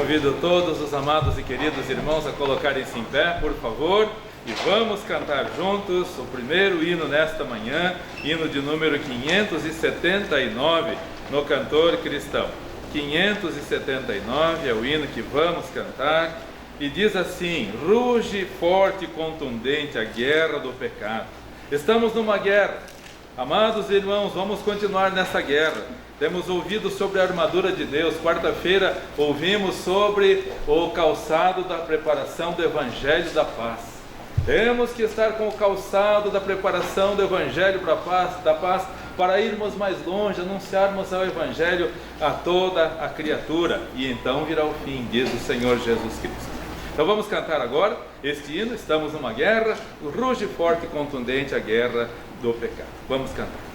Convido todos os amados e queridos irmãos a colocarem-se em pé, por favor, e vamos cantar juntos o primeiro hino nesta manhã, hino de número 579 no Cantor Cristão. 579 é o hino que vamos cantar e diz assim: ruge forte e contundente a guerra do pecado. Estamos numa guerra. Amados irmãos, vamos continuar nessa guerra. Temos ouvido sobre a armadura de Deus. Quarta-feira ouvimos sobre o calçado da preparação do Evangelho da Paz. Temos que estar com o calçado da preparação do Evangelho da Paz para irmos mais longe, anunciarmos o Evangelho a toda a criatura. E então virá o fim, diz o Senhor Jesus Cristo. Então vamos cantar agora este hino. Estamos numa guerra, ruge forte e contundente a guerra do pecado. Vamos cantar.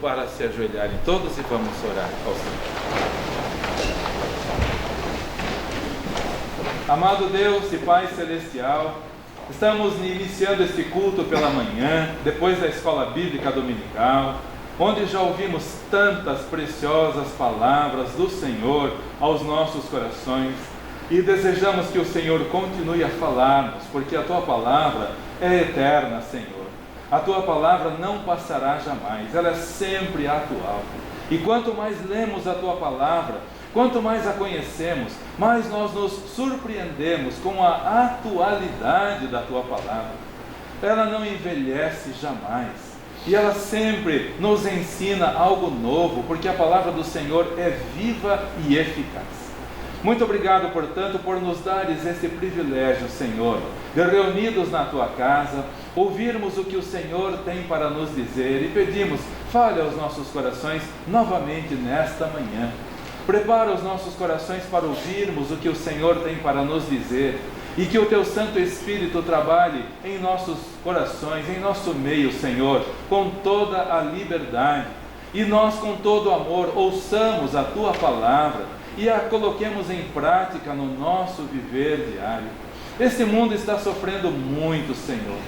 Para se ajoelharem todos e vamos orar ao Senhor. Amado Deus e Pai Celestial, estamos iniciando este culto pela manhã, depois da escola bíblica dominical, onde já ouvimos tantas preciosas palavras do Senhor aos nossos corações, e desejamos que o Senhor continue a falar-nos, porque a Tua palavra é eterna, Senhor. A Tua palavra não passará jamais, ela é sempre atual. E quanto mais lemos a Tua palavra, quanto mais a conhecemos, mais nós nos surpreendemos com a atualidade da Tua palavra. Ela não envelhece jamais, e ela sempre nos ensina algo novo, porque a palavra do Senhor é viva e eficaz. Muito obrigado, portanto, por nos dares esse privilégio, Senhor, de reunidos na Tua casa, ouvirmos o que o Senhor tem para nos dizer, e pedimos, fale aos nossos corações novamente nesta manhã. Prepara os nossos corações para ouvirmos o que o Senhor tem para nos dizer, e que o Teu Santo Espírito trabalhe em nossos corações, em nosso meio, Senhor, com toda a liberdade, e nós com todo o amor ouçamos a Tua palavra e a coloquemos em prática no nosso viver diário. Este mundo está sofrendo muito, Senhor.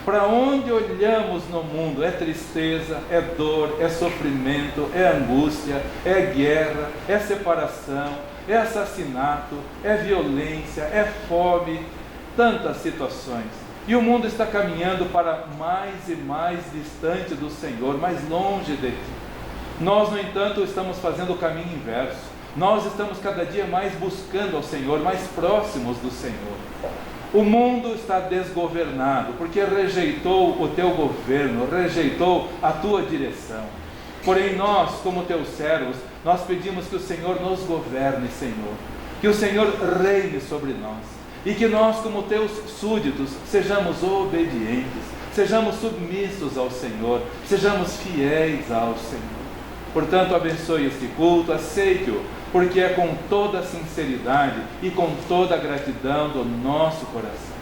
Para onde olhamos no mundo é tristeza, é dor, é sofrimento, é angústia, é guerra, é separação, é assassinato, é violência, é fome, tantas situações. E o mundo está caminhando para mais e mais distante do Senhor, mais longe de Ti. Nós, no entanto, estamos fazendo o caminho inverso. Nós estamos cada dia mais buscando ao Senhor, mais próximos do Senhor. O mundo está desgovernado, porque rejeitou o Teu governo, rejeitou a Tua direção. Porém nós, como Teus servos, nós pedimos que o Senhor nos governe, Senhor. Que o Senhor reine sobre nós. E que nós, como Teus súditos, sejamos obedientes, sejamos submissos ao Senhor, sejamos fiéis ao Senhor. Portanto, abençoe este culto, aceite-o, porque é com toda a sinceridade e com toda a gratidão do nosso coração.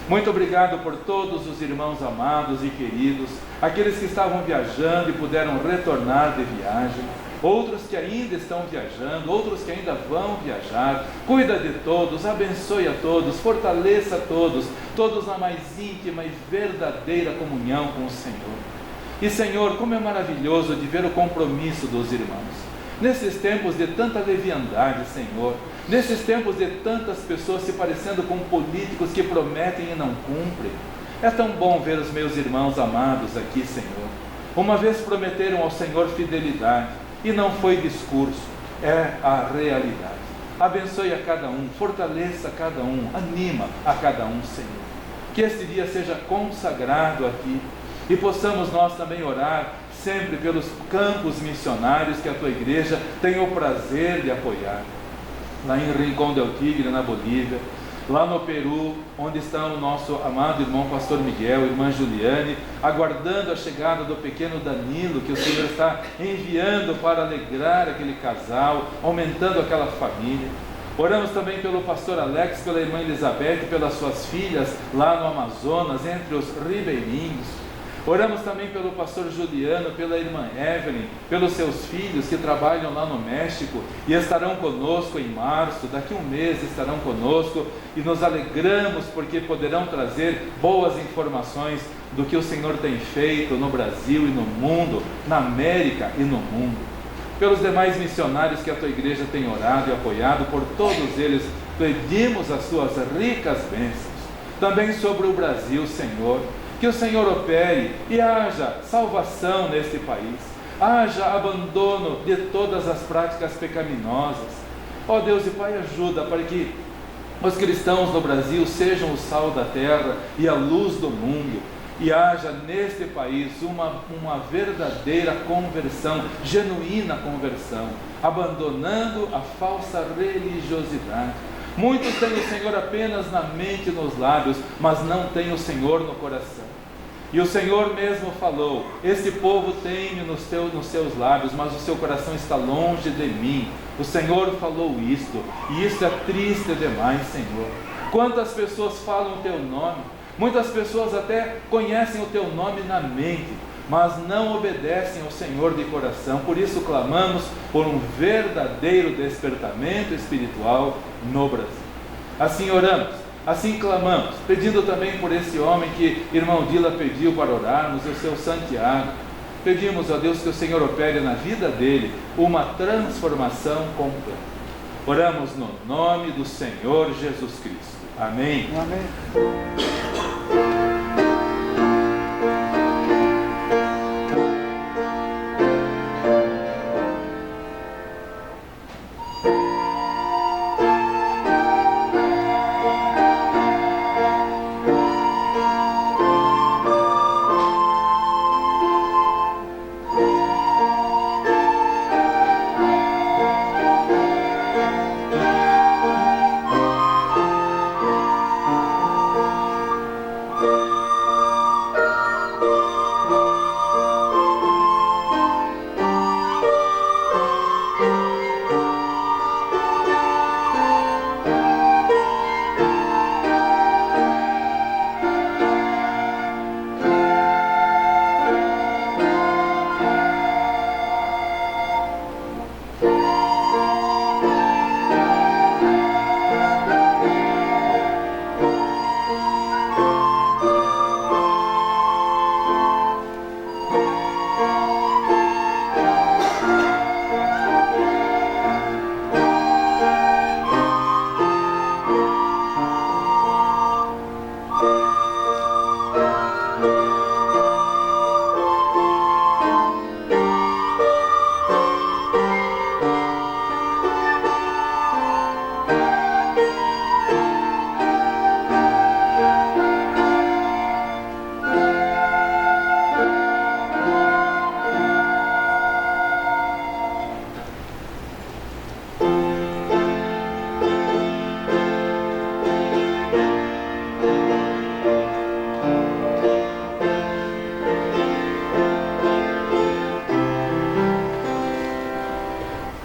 Muito obrigado por todos os irmãos amados e queridos, aqueles que estavam viajando e puderam retornar de viagem, outros que ainda estão viajando, outros que ainda vão viajar. Cuida de todos, abençoe a todos, fortaleça a todos, todos na mais íntima e verdadeira comunhão com o Senhor. E Senhor, como é maravilhoso de ver o compromisso dos irmãos. Nesses tempos de tanta leviandade, Senhor, nesses tempos de tantas pessoas se parecendo com políticos que prometem e não cumprem, é tão bom ver os meus irmãos amados aqui, Senhor. Uma vez prometeram ao Senhor fidelidade, e não foi discurso, é a realidade. Abençoe a cada um, fortaleça a cada um, anima a cada um, Senhor. Que este dia seja consagrado a Ti, e possamos nós também orar sempre pelos campos missionários que a Tua igreja tem o prazer de apoiar. Lá em Rincón del Tigre, na Bolívia, lá no Peru, onde está o nosso amado irmão pastor Miguel, irmã Juliane, aguardando a chegada do pequeno Danilo, que o Senhor está enviando para alegrar aquele casal, aumentando aquela família. Oramos também pelo pastor Alex, pela irmã Elizabeth, pelas suas filhas lá no Amazonas, entre os ribeirinhos. Oramos também pelo pastor Juliano, pela irmã Evelyn, pelos seus filhos que trabalham lá no México e estarão conosco em março, daqui a um mês estarão conosco, e nos alegramos porque poderão trazer boas informações do que o Senhor tem feito no Brasil e no mundo, na América e no mundo. Pelos demais missionários que a Tua igreja tem orado e apoiado, por todos eles pedimos as Suas ricas bênçãos. Também sobre o Brasil, Senhor, que o Senhor opere e haja salvação neste país, haja abandono de todas as práticas pecaminosas. Ó Deus e Pai, ajuda para que os cristãos no Brasil sejam o sal da terra e a luz do mundo, e haja neste país uma verdadeira conversão, genuína conversão, abandonando a falsa religiosidade. Muitos têm o Senhor apenas na mente e nos lábios, mas não têm o Senhor no coração. E o Senhor mesmo falou: este povo tem-me nos seus lábios, mas o seu coração está longe de mim. O Senhor falou isto, e isto é triste demais, Senhor. Quantas pessoas falam o Teu nome, muitas pessoas até conhecem o Teu nome na mente, mas não obedecem ao Senhor de coração. Por isso clamamos por um verdadeiro despertamento espiritual no Brasil. Assim oramos, assim clamamos, pedindo também por esse homem que irmão Dila pediu para orarmos, o seu Santiago. Pedimos a Deus que o Senhor opere na vida dele uma transformação completa. Oramos no nome do Senhor Jesus Cristo. Amém. Amém.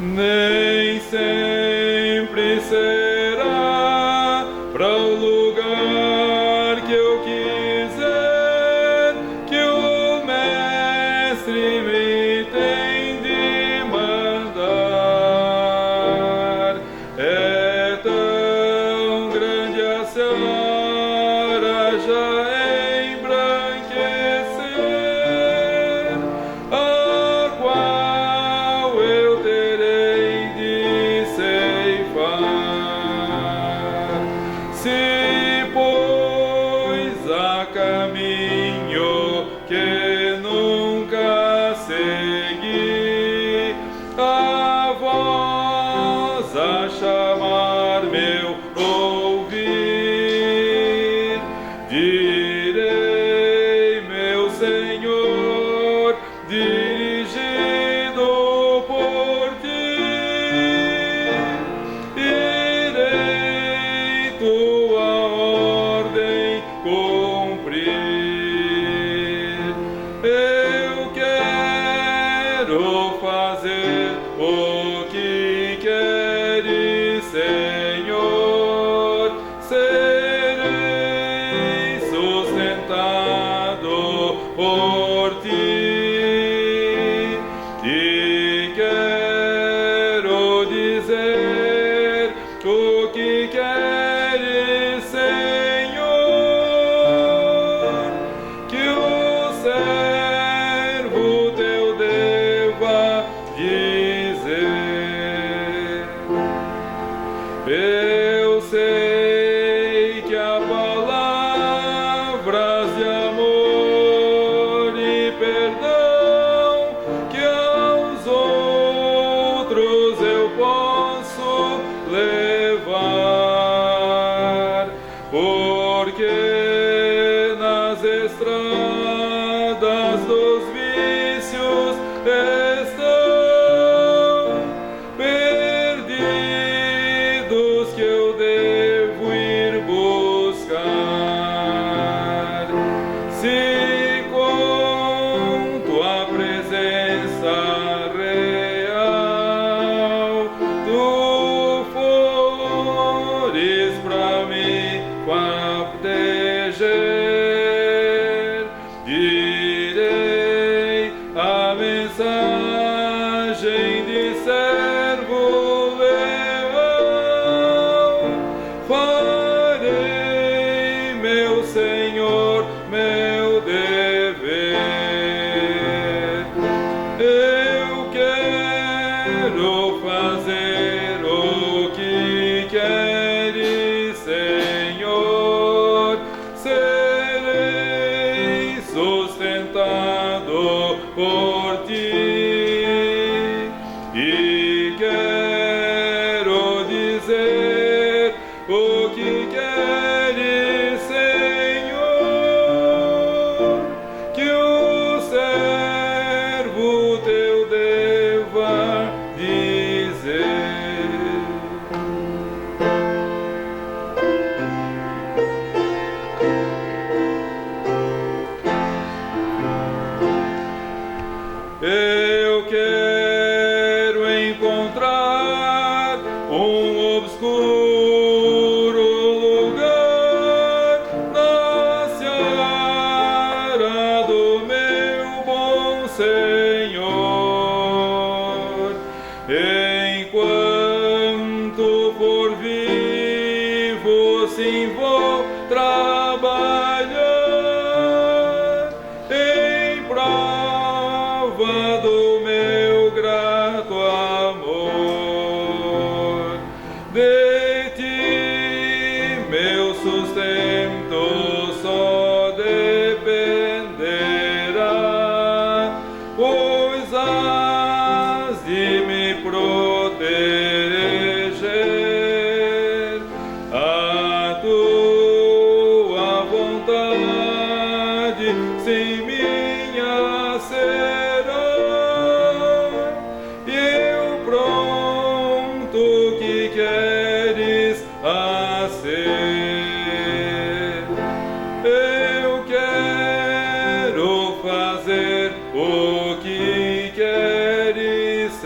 Nem sempre será para o lugar que eu quiser que o Mestre me tem de mandar. É tão grande a seara já embranquecer, a qual eu terei de ceifar. Se, pois, a caminho que nunca segui, a voz a chamar meu ouvir, direi, meu Senhor, dirigido por ti, irei tua ordem cumprir. Eu quero fazer o que queres, Senhor, serei sustentado por ti. Te quero dizer o que queres, Senhor, que o servo teu deva dizer. Eu sei que há palavras de amor e perdão que aos outros eu posso levar, porque nas estradas dos vícios estão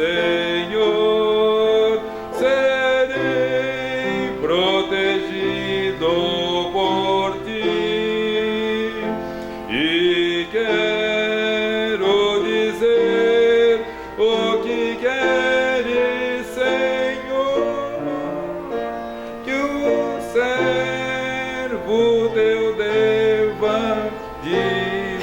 Senhor, serei protegido por ti. E quero dizer o que queres, Senhor, que o servo teu deva dizer.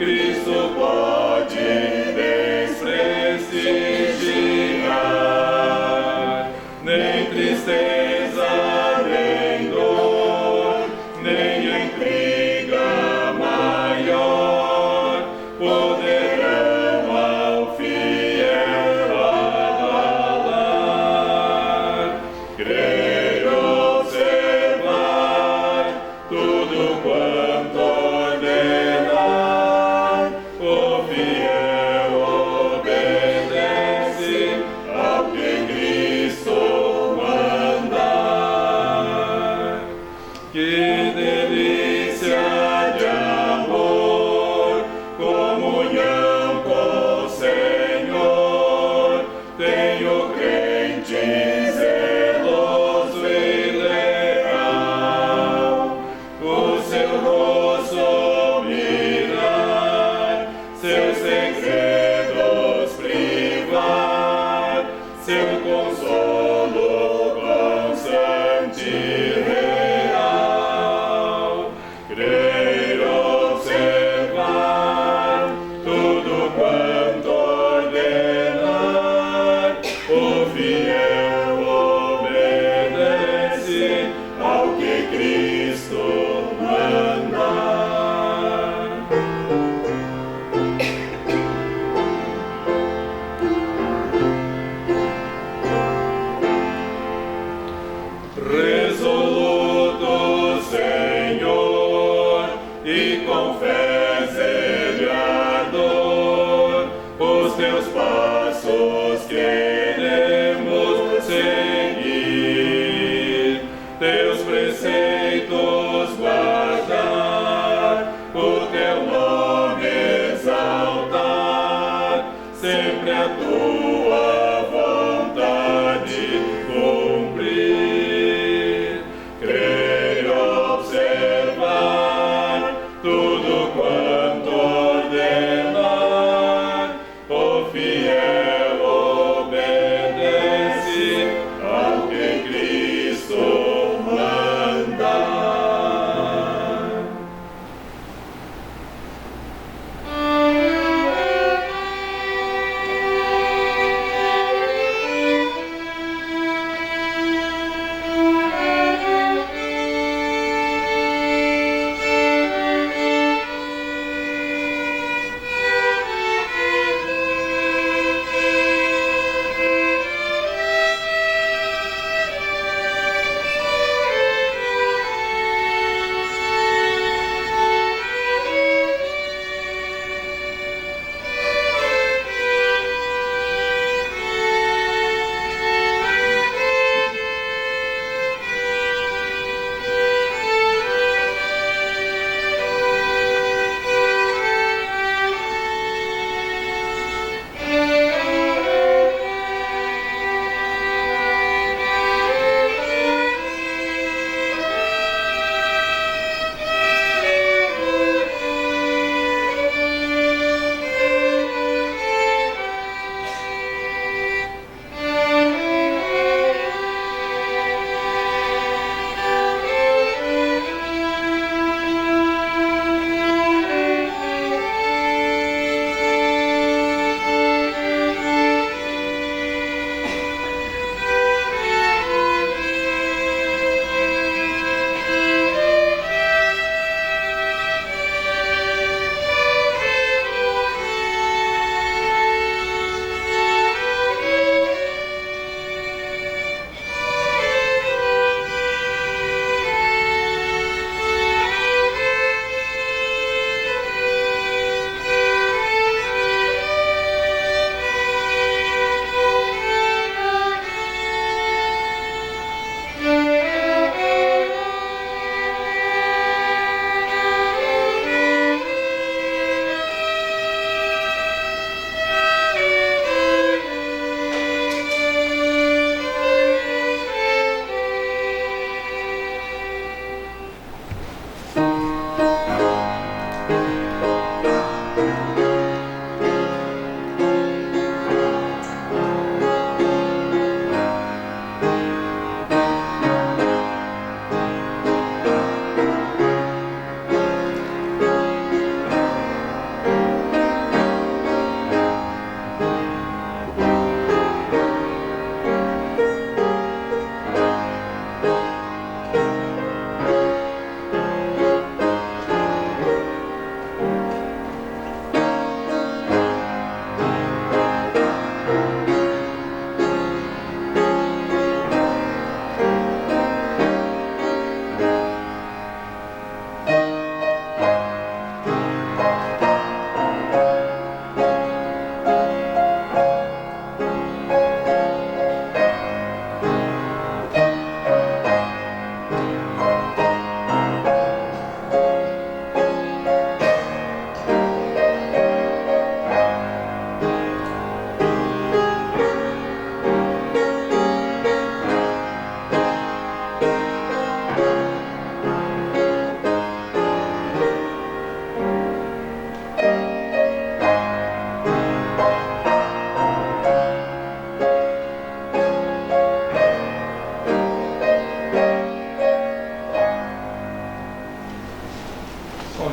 Cristo pode desprestigiar, nem tristeza, nem dor, nem intriga maior poderão ao fiel abalar. Crer, observar tudo quanto ordenar, o fiel obedece ao que Cristo mandar. Que delícia de amor, comunhão com o Senhor, tem o crente zeloso e leal, o seu rosto mirar, seus segredos privar, seu consolo constante e real. Crer, observar tudo quanto ordenar, o fiel obedece ao que Cristo mandar. Resoluto, Senhor, e com fé e ardor, os teus passos queremos seguir, teus preceitos guardar, o teu nome exaltar, sempre a tua vontade cumprir. Crer, observar tudo quanto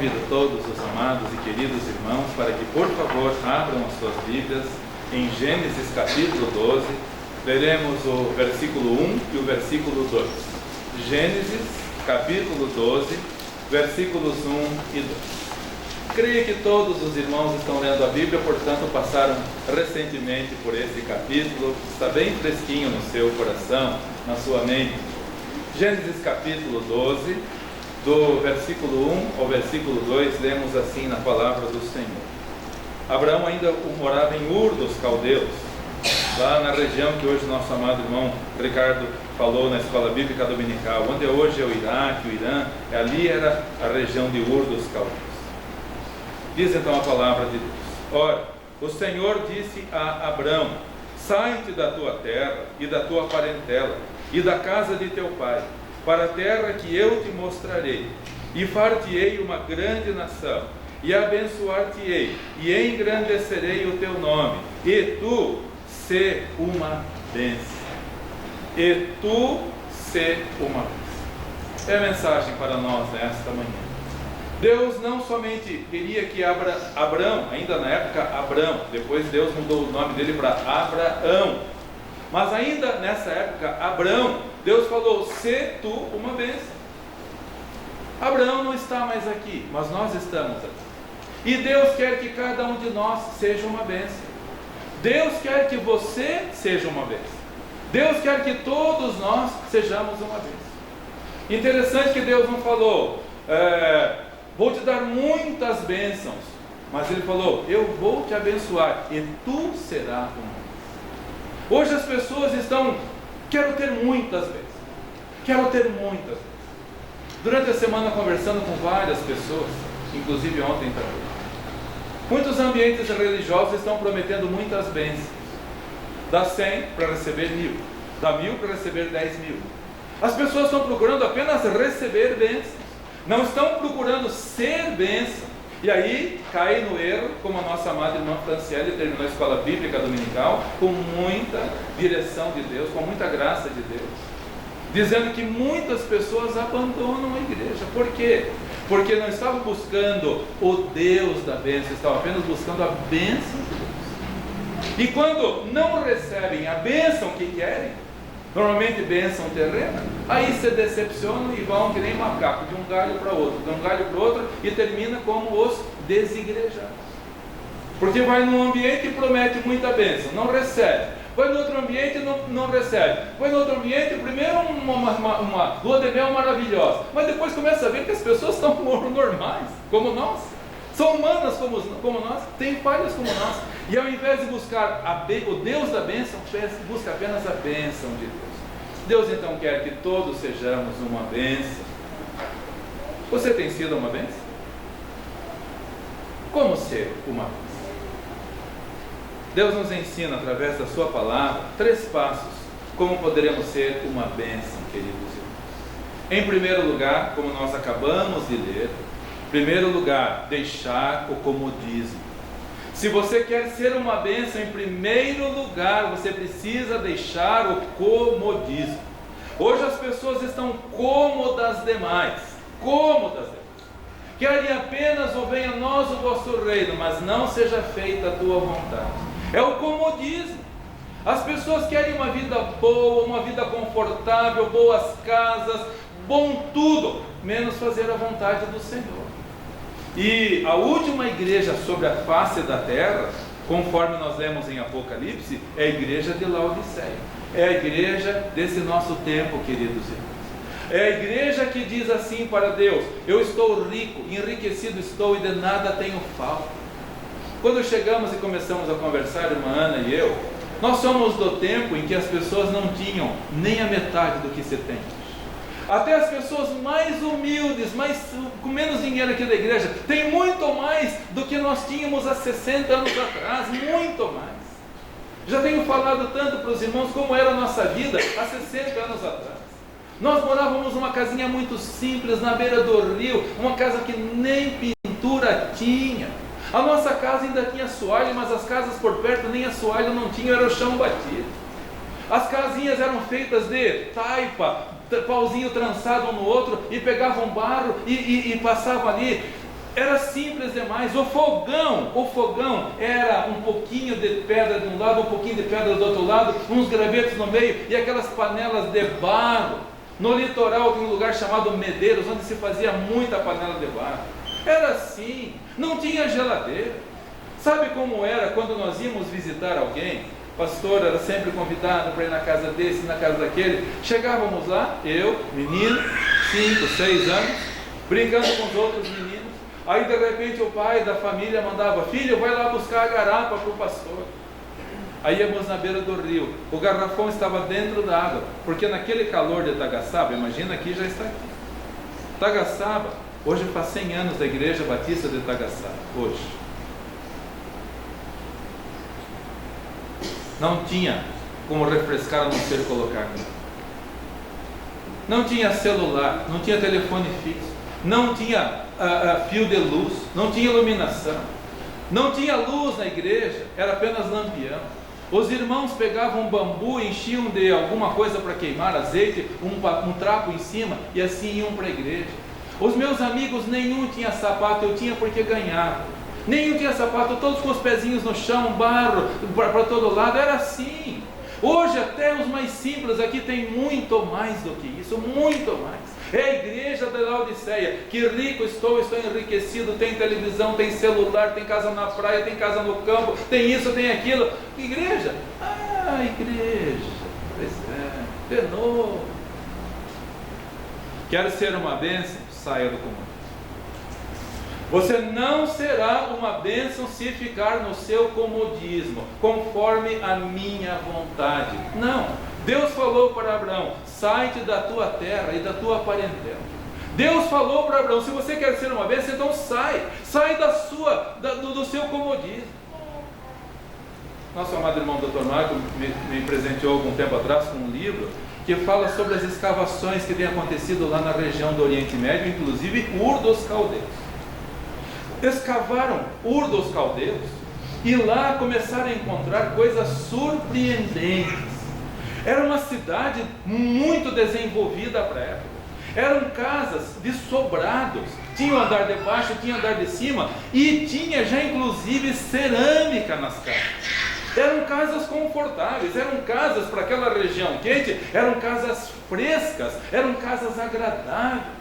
convido todos os amados e queridos irmãos para que, por favor, abram as suas Bíblias em Gênesis capítulo 12. Leremos o versículo 1 e o versículo 2. Gênesis capítulo 12, versículos 1 e 2. Creio que todos os irmãos estão lendo a Bíblia, portanto passaram recentemente por esse capítulo, está bem fresquinho no seu coração, na sua mente. Gênesis capítulo 12, do versículo 1 ao versículo 2, lemos assim na palavra do Senhor. Abraão ainda morava em Ur dos Caldeus, lá na região que hoje nosso amado irmão Ricardo falou na escola bíblica dominical, onde hoje é o Iraque, o Irã, ali era a região de Ur dos Caldeus. Diz então a palavra de Deus: ora, o Senhor disse a Abrão: sai-te da tua terra e da tua parentela e da casa de teu pai, para a terra que eu te mostrarei, e far-te-ei uma grande nação, e abençoar-te-ei, e engrandecerei o teu nome, e tu sê uma bênção. E tu sê uma bênção. É a mensagem para nós nesta manhã. Deus não somente queria que Abrão, ainda na época Abrão, depois Deus mudou o nome dele para Abraão, mas ainda nessa época Abrão, Deus falou: sê tu uma bênção. Abraão não está mais aqui, mas nós estamos aqui. E Deus quer que cada um de nós seja uma bênção. Deus quer que você seja uma bênção. Deus quer que todos nós sejamos uma bênção. Interessante que Deus não falou: vou te dar muitas bênçãos, mas Ele falou: eu vou te abençoar e tu serás uma bênção. Hoje as pessoas estão: quero ter muitas bênçãos, quero ter muitas bênçãos. Durante a semana, conversando com várias pessoas, inclusive ontem também, muitos ambientes religiosos estão prometendo muitas bênçãos. Dá 100 para receber 1000, dá 1000 para receber 10.000. As pessoas estão procurando apenas receber bênçãos, não estão procurando ser bênção. E aí cai no erro, como a nossa amada irmã Franciele terminou a escola bíblica dominical com muita direção de Deus, com muita graça de Deus, dizendo que muitas pessoas abandonam a igreja. Por quê? Porque não estavam buscando o Deus da bênção, estavam apenas buscando a bênção de Deus. E quando não recebem a bênção que querem, normalmente bênção terrena, aí se decepcionam e vão que nem macaco, de um galho para outro, de um galho para outro, e termina como os desigrejados. Porque vai num ambiente e promete muita bênção, não recebe. Vai no outro ambiente e não recebe. Vai no outro ambiente, primeiro uma lua de mel maravilhosa, mas depois começa a ver que as pessoas estão normais, como nós. São humanas como nós, têm falhas como nós. E ao invés de buscar o Deus da bênção, busca apenas a bênção de Deus. Deus então quer que todos sejamos uma bênção. Você tem sido uma bênção? Como ser uma bênção? Deus nos ensina através da sua palavra 3 passos como poderemos ser uma bênção, queridos irmãos. Em primeiro lugar, como nós acabamos de ler, em primeiro lugar, deixar o comodismo. Se você quer ser uma bênção, em primeiro lugar, você precisa deixar o comodismo. Hoje as pessoas estão cômodas demais, querem apenas o venha a nós o vosso reino, mas não seja feita a tua vontade. É o comodismo. As pessoas querem uma vida boa, uma vida confortável, boas casas, bom tudo, menos fazer a vontade do Senhor. E a última igreja sobre a face da terra, conforme nós lemos em Apocalipse, é a igreja de Laodiceia. É a igreja desse nosso tempo, queridos irmãos. É a igreja que diz assim para Deus: eu estou rico, enriquecido estou e de nada tenho falta. Quando chegamos e começamos a conversar, irmã Ana e eu, nós somos do tempo em que as pessoas não tinham nem a metade do que se tem. Até as pessoas mais humildes, com menos dinheiro aqui da igreja, têm muito mais do que nós tínhamos há 60 anos atrás, muito mais. Já tenho falado tanto para os irmãos como era a nossa vida há 60 anos atrás. Nós morávamos numa casinha muito simples, na beira do rio, uma casa que nem pintura tinha. A nossa casa ainda tinha assoalho, mas as casas por perto nem assoalho não tinham, era o chão batido. As casinhas eram feitas de taipa, pauzinho trançado um no outro, e pegavam barro e passavam ali. Era simples demais. O fogão era um pouquinho de pedra de um lado, um pouquinho de pedra do outro lado, uns gravetos no meio e aquelas panelas de barro. No litoral tem um lugar chamado Medeiros, onde se fazia muita panela de barro. Era assim, não tinha geladeira. Sabe como era quando nós íamos visitar alguém? O pastor era sempre convidado para ir na casa desse, na casa daquele. Chegávamos lá, eu, menino, 5, 6 anos, brincando com os outros meninos. Aí de repente o pai da família mandava: filho, vai lá buscar a garapa para o pastor. Aí íamos na beira do rio, o garrafão estava dentro da água, porque naquele calor de Tagaçaba, imagina aqui, já está aqui. Tagaçaba, hoje faz 100 anos da Igreja Batista de Tagaçaba, hoje. Não tinha como refrescar a não ser colocar água. Não tinha celular, não tinha telefone fixo, não tinha fio de luz, não tinha iluminação, não tinha luz na igreja, era apenas lampião. Os irmãos pegavam um bambu, enchiam de alguma coisa para queimar, azeite, um trapo em cima, e assim iam para a igreja. Os meus amigos, nenhum tinha sapato, eu tinha porque ganhava. Nenhum tinha sapato, todos com os pezinhos no chão, barro para todo lado, era assim. Hoje até os mais simples aqui tem muito mais do que isso, muito mais. É a igreja da Laodiceia, que rico estou enriquecido, tem televisão, tem celular, tem casa na praia, tem casa no campo, tem isso, tem aquilo. Igreja? Ah, igreja, pois é, de novo. Quer ser uma bênção? Saia do comum. Você não será uma bênção se ficar no seu comodismo, conforme a minha vontade. Não. Deus falou para Abraão: sai-te da tua terra e da tua parentela. Deus falou para Abraão: se você quer ser uma bênção, então sai do seu comodismo. Nosso amado irmão Dr. Marco me presenteou algum tempo atrás com um livro que fala sobre as escavações que têm acontecido lá na região do Oriente Médio, inclusive Ur dos Caldeus. Escavaram Ur dos Caldeus e lá começaram a encontrar coisas surpreendentes. Era uma cidade muito desenvolvida para a época. Eram casas de sobrados, tinha o andar de baixo, tinha o andar de cima e tinha já inclusive cerâmica nas casas. Eram casas confortáveis, eram casas para aquela região quente, eram casas frescas, eram casas agradáveis.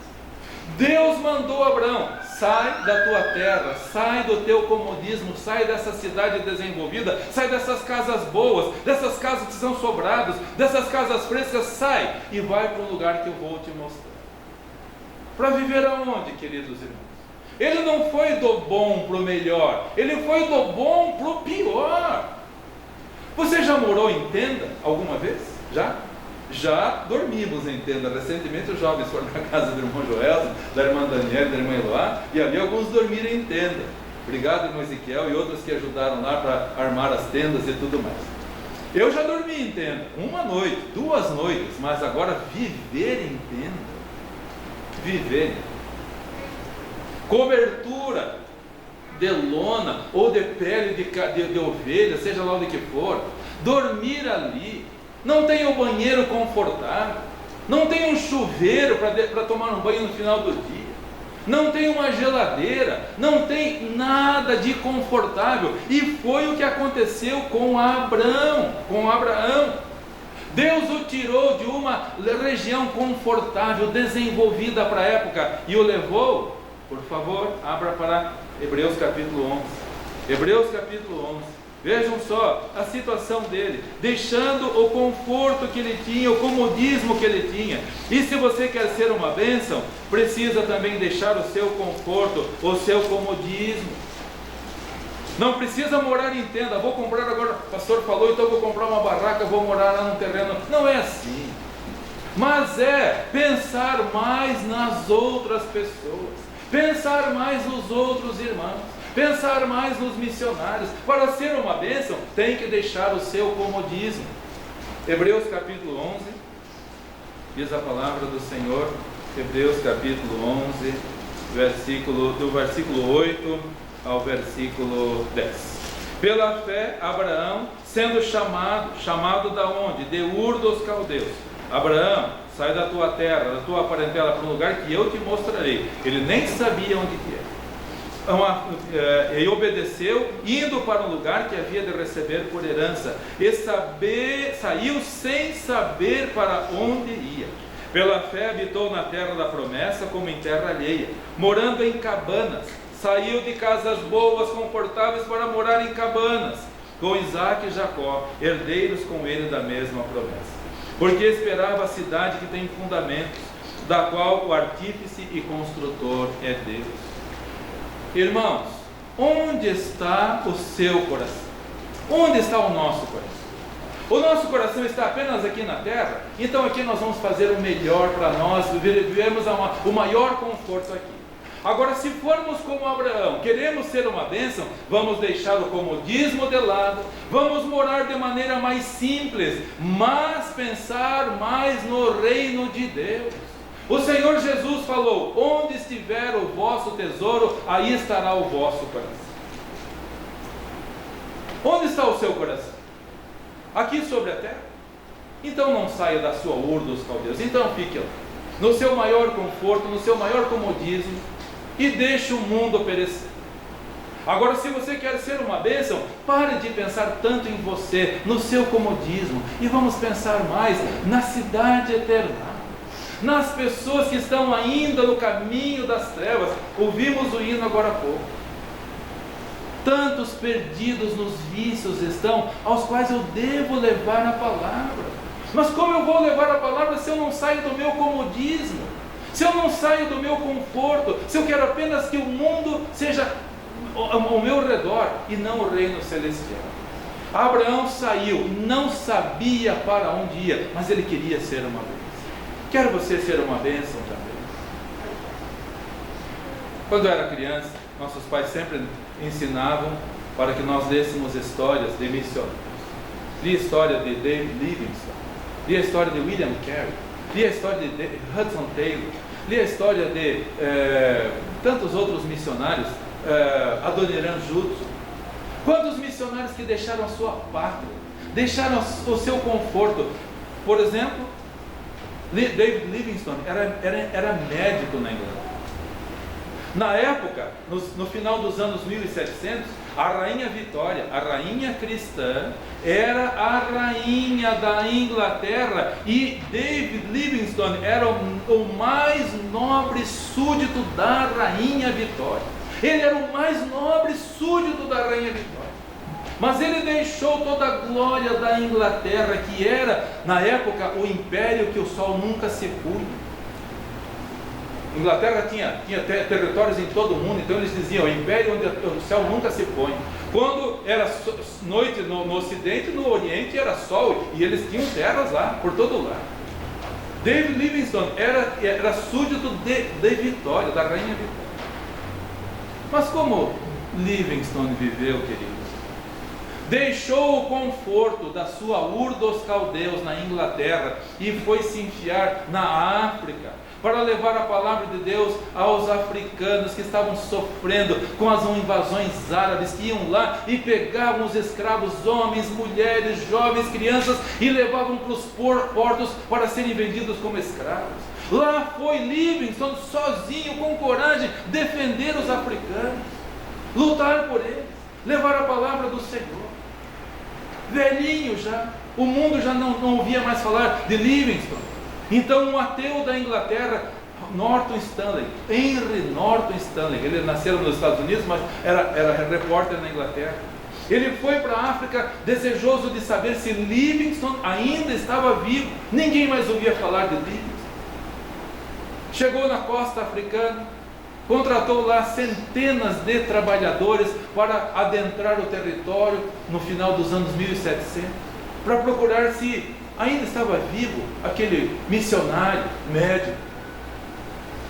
Deus mandou Abraão: sai da tua terra, sai do teu comodismo, sai dessa cidade desenvolvida, sai dessas casas boas, dessas casas que são sobrados, dessas casas frescas, sai e vai para um lugar que eu vou te mostrar. Para viver aonde, queridos irmãos? Ele não foi do bom para o melhor, ele foi do bom para o pior. Você já morou em tenda alguma vez? Já dormimos em tenda. Recentemente os jovens foram na casa do irmão Joelson, da irmã Daniela, da irmã Eloá, e ali alguns dormiram em tenda. Obrigado, irmão Ezequiel, e outros que ajudaram lá para armar as tendas e tudo mais. Eu já dormi em tenda, 1 noite, 2 noites, mas agora viver em tenda, cobertura de lona ou de pele de ovelha, seja lá onde que for, dormir ali. Não tem um banheiro confortável, não tem um chuveiro para tomar um banho no final do dia, não tem uma geladeira, não tem nada de confortável. E foi o que aconteceu com Abraão. Deus o tirou de uma região confortável, desenvolvida para a época, e o levou. Por favor, abra para Hebreus capítulo 11. Hebreus capítulo 11. Vejam só a situação dele, deixando o conforto que ele tinha, o comodismo que ele tinha. E se você quer ser uma bênção, precisa também deixar o seu conforto, o seu comodismo. Não precisa morar em tenda. Vou comprar agora, o pastor falou, então vou comprar uma barraca, vou morar lá no terreno. Não é assim. Mas é pensar mais nas outras pessoas, pensar mais nos outros irmãos, pensar mais nos missionários. Para ser uma bênção, tem que deixar o seu comodismo. Hebreus capítulo 11, diz a palavra do Senhor, Hebreus capítulo 11, do versículo 8 ao versículo 10. Pela fé, Abraão, sendo chamado da onde? De Ur dos Caldeus. Abraão, sai da tua terra, da tua parentela, para um lugar que eu te mostrarei. Ele nem sabia onde que era. e obedeceu, indo para um lugar que havia de receber por herança, e saiu sem saber para onde ia. Pela fé habitou na terra da promessa, como em terra alheia, morando em cabanas. Saiu de casas boas, confortáveis, para morar em cabanas, com Isaque e Jacó, herdeiros com ele da mesma promessa. Porque esperava a cidade que tem fundamentos, da qual o artífice e construtor é Deus. Irmãos, onde está o seu coração? Onde está o nosso coração? O nosso coração está apenas aqui na terra? Então aqui nós vamos fazer o melhor para nós, vivemos o maior conforto aqui. Agora, se formos como Abraão, queremos ser uma bênção, vamos deixar o comodismo de lado, vamos morar de maneira mais simples, mas pensar mais no reino de Deus. O Senhor Jesus falou: onde estiver o vosso tesouro, aí estará o vosso coração. Onde está o seu coração? Aqui sobre a terra? Então não saia da sua Ur dos Caldeus, então fique lá, no seu maior conforto, no seu maior comodismo, e deixe o mundo perecer. Agora, se você quer ser uma bênção, pare de pensar tanto em você, no seu comodismo, e vamos pensar mais na cidade eterna, nas pessoas que estão ainda no caminho das trevas. Ouvimos o hino agora há pouco. Tantos perdidos nos vícios estão, aos quais eu devo levar a palavra. Mas como eu vou levar a palavra se eu não saio do meu comodismo? Se eu não saio do meu conforto? Se eu quero apenas que o mundo seja ao meu redor e não o reino celestial? Abraão saiu, não sabia para onde ia, mas ele queria ser uma bênção. Quer você ser uma bênção também? Quando eu era criança, nossos pais sempre ensinavam para que nós lêssemos histórias de missionários. Li a história de David Livingstone, li a história de William Carey, li a história de Hudson Taylor, li a história de tantos outros missionários, Adoniran Judson. Quantos missionários que deixaram a sua pátria, deixaram o seu conforto. Por exemplo, David Livingstone era médico na Inglaterra. Na época, no final dos anos 1700, a rainha Vitória, a rainha cristã, era a rainha da Inglaterra, e David Livingstone era o mais nobre súdito da rainha Vitória. Ele era o mais nobre súdito da rainha Vitória. Mas ele deixou toda a glória da Inglaterra, que era, na época, o império que o sol nunca se punha. A Inglaterra tinha territórios em todo o mundo, então eles diziam: o império onde o céu nunca se põe. Quando era noite no ocidente, no oriente era sol, e eles tinham terras lá, por todo lado. David Livingstone era súdito de Vitória, da rainha Vitória. Mas como Livingstone viveu, queridos? Deixou o conforto da sua Ur dos Caldeus na Inglaterra e foi se enfiar na África para levar a palavra de Deus aos africanos que estavam sofrendo com as invasões árabes, que iam lá e pegavam os escravos, homens, mulheres, jovens, crianças, e levavam para os portos para serem vendidos como escravos. Lá foi Livingstone, sozinho, com coragem, defender os africanos, lutar por eles, levar a palavra do Senhor. Velhinho já, o mundo já não ouvia mais falar de Livingstone. Então um ateu da Inglaterra, Norton Stanley, Henry Norton Stanley, ele nasceu nos Estados Unidos, mas era repórter na Inglaterra. Ele foi para a África desejoso de saber se Livingstone ainda estava vivo. Ninguém mais ouvia falar de Livingstone. Chegou na costa africana, contratou lá centenas de trabalhadores para adentrar o território no final dos anos 1700, para procurar se ainda estava vivo aquele missionário médico.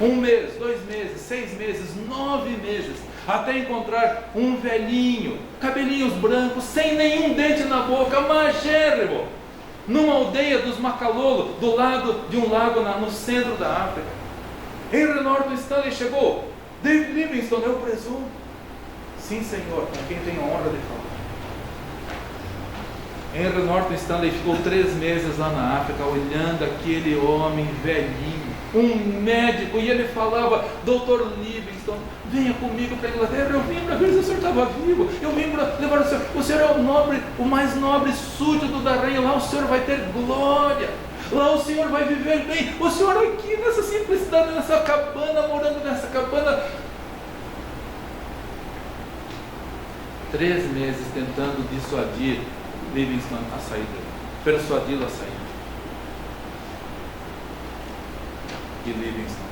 1 mês, 2 meses, 6 meses, 9 meses, até encontrar um velhinho, cabelinhos brancos, sem nenhum dente na boca, magérrimo, numa aldeia dos Macalolo, do lado de um lago no centro da África. Henry Norton Stanley chegou. David Livingstone, eu presumo. Sim, Senhor, com quem tenho a honra de falar. Henry Norton Stanley ficou 3 meses lá na África, olhando aquele homem velhinho, um médico, e ele falava: Dr. Livingstone, venha comigo para a Inglaterra, eu vim para ver se o senhor estava vivo, eu vim para levar o senhor é o nobre, o mais nobre súdito da rainha, lá o senhor vai ter glória, lá o senhor vai viver bem, o senhor aqui nessa simplicidade, nessa cabana, morando nessa cabana. 3 meses tentando dissuadir Livingstone a sair dele, persuadi-lo a sair. E Livingstone,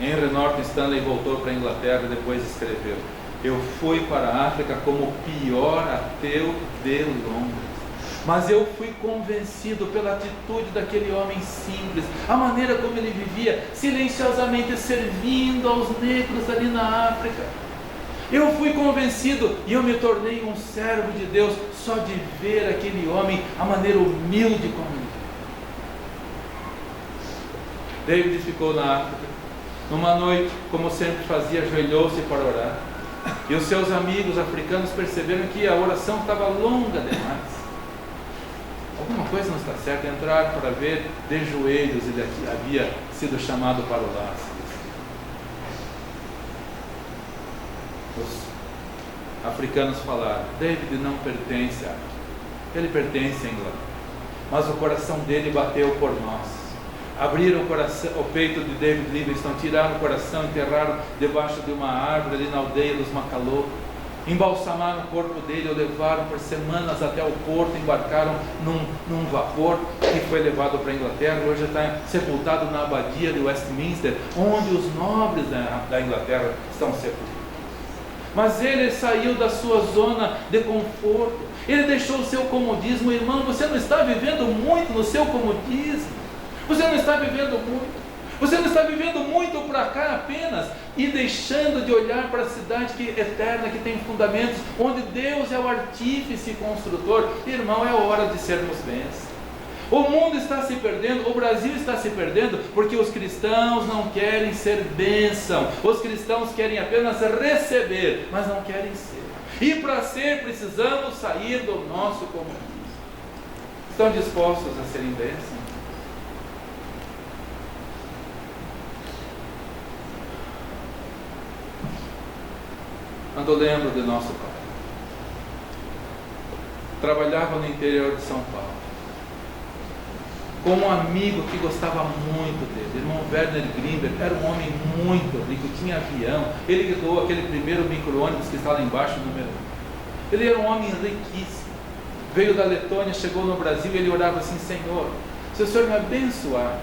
Henry Norton Stanley, voltou para a Inglaterra e depois escreveu: eu fui para a África como o pior ateu de Londres, mas eu fui convencido pela atitude daquele homem simples, a maneira como ele vivia, silenciosamente servindo aos negros ali na África. Eu fui convencido e eu me tornei um servo de Deus só de ver aquele homem, a maneira humilde como ele. David ficou na África. Numa noite, como sempre fazia, ajoelhou-se para orar. E os seus amigos africanos perceberam que a oração estava longa demais. Alguma coisa não está certa. Entraram para ver, de joelhos ele havia sido chamado para o laço. Os africanos falaram: David não pertence a aqui, ele pertence à Inglaterra, mas o coração dele bateu por nós. Abriram o peito de David Livingstone, tiraram o coração, enterraram debaixo de uma árvore ali na aldeia dos Macalô, embalsamaram o corpo dele, o levaram por semanas até o porto, embarcaram num vapor que foi levado para a Inglaterra. Hoje está sepultado na abadia de Westminster, onde os nobres da Inglaterra estão sepultados. Mas ele saiu da sua zona de conforto, ele deixou o seu comodismo. Irmão, você não está vivendo muito no seu comodismo, você não está vivendo muito, você não está vivendo muito para cá apenas, e deixando de olhar para a cidade eterna, que tem fundamentos, onde Deus é o artífice e construtor. Irmão, é hora de sermos bênçãos. O mundo está se perdendo, o Brasil está se perdendo, porque os cristãos não querem ser bênção. Os cristãos querem apenas receber, mas não querem ser. E para ser, precisamos sair do nosso comodismo. Estão dispostos a serem bênçãos? Quando eu lembro de nosso pai, trabalhava no interior de São Paulo, com um amigo que gostava muito dele, irmão Werner Grimberg. Era um homem muito rico, tinha avião, ele doou aquele primeiro micro-ônibus que está lá embaixo, número 1. Ele era um homem riquíssimo, veio da Letônia, chegou no Brasil e ele orava assim: Senhor, se o Senhor me abençoar,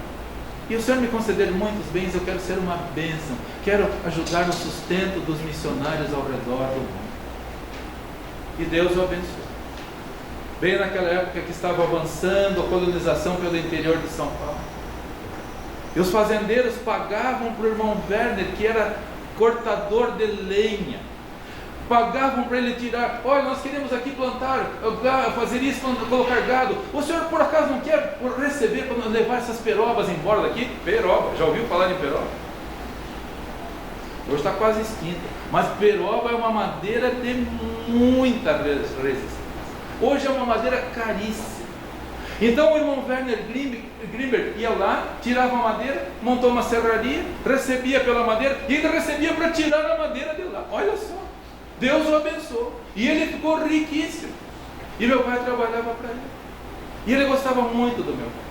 e o Senhor me conceder muitos bens, eu quero ser uma bênção, quero ajudar no sustento dos missionários ao redor do mundo. E Deus o abençoou. Bem naquela época que estava avançando a colonização pelo interior de São Paulo, e os fazendeiros pagavam para o irmão Werner, que era cortador de lenha, pagavam para ele tirar: olha, nós queremos aqui plantar, fazer isso, colocar gado, o senhor por acaso não quer receber para levar essas perobas embora daqui? Peroba, já ouviu falar em peroba? Hoje está quase extinta, mas peroba é uma madeira de muita resistência. Hoje é uma madeira caríssima. Então o irmão Werner Grimberg ia lá, tirava a madeira, montou uma serraria, recebia pela madeira e ainda recebia para tirar a madeira de lá. Olha só, Deus o abençoou e ele ficou riquíssimo. E meu pai trabalhava para ele, e ele gostava muito do meu pai.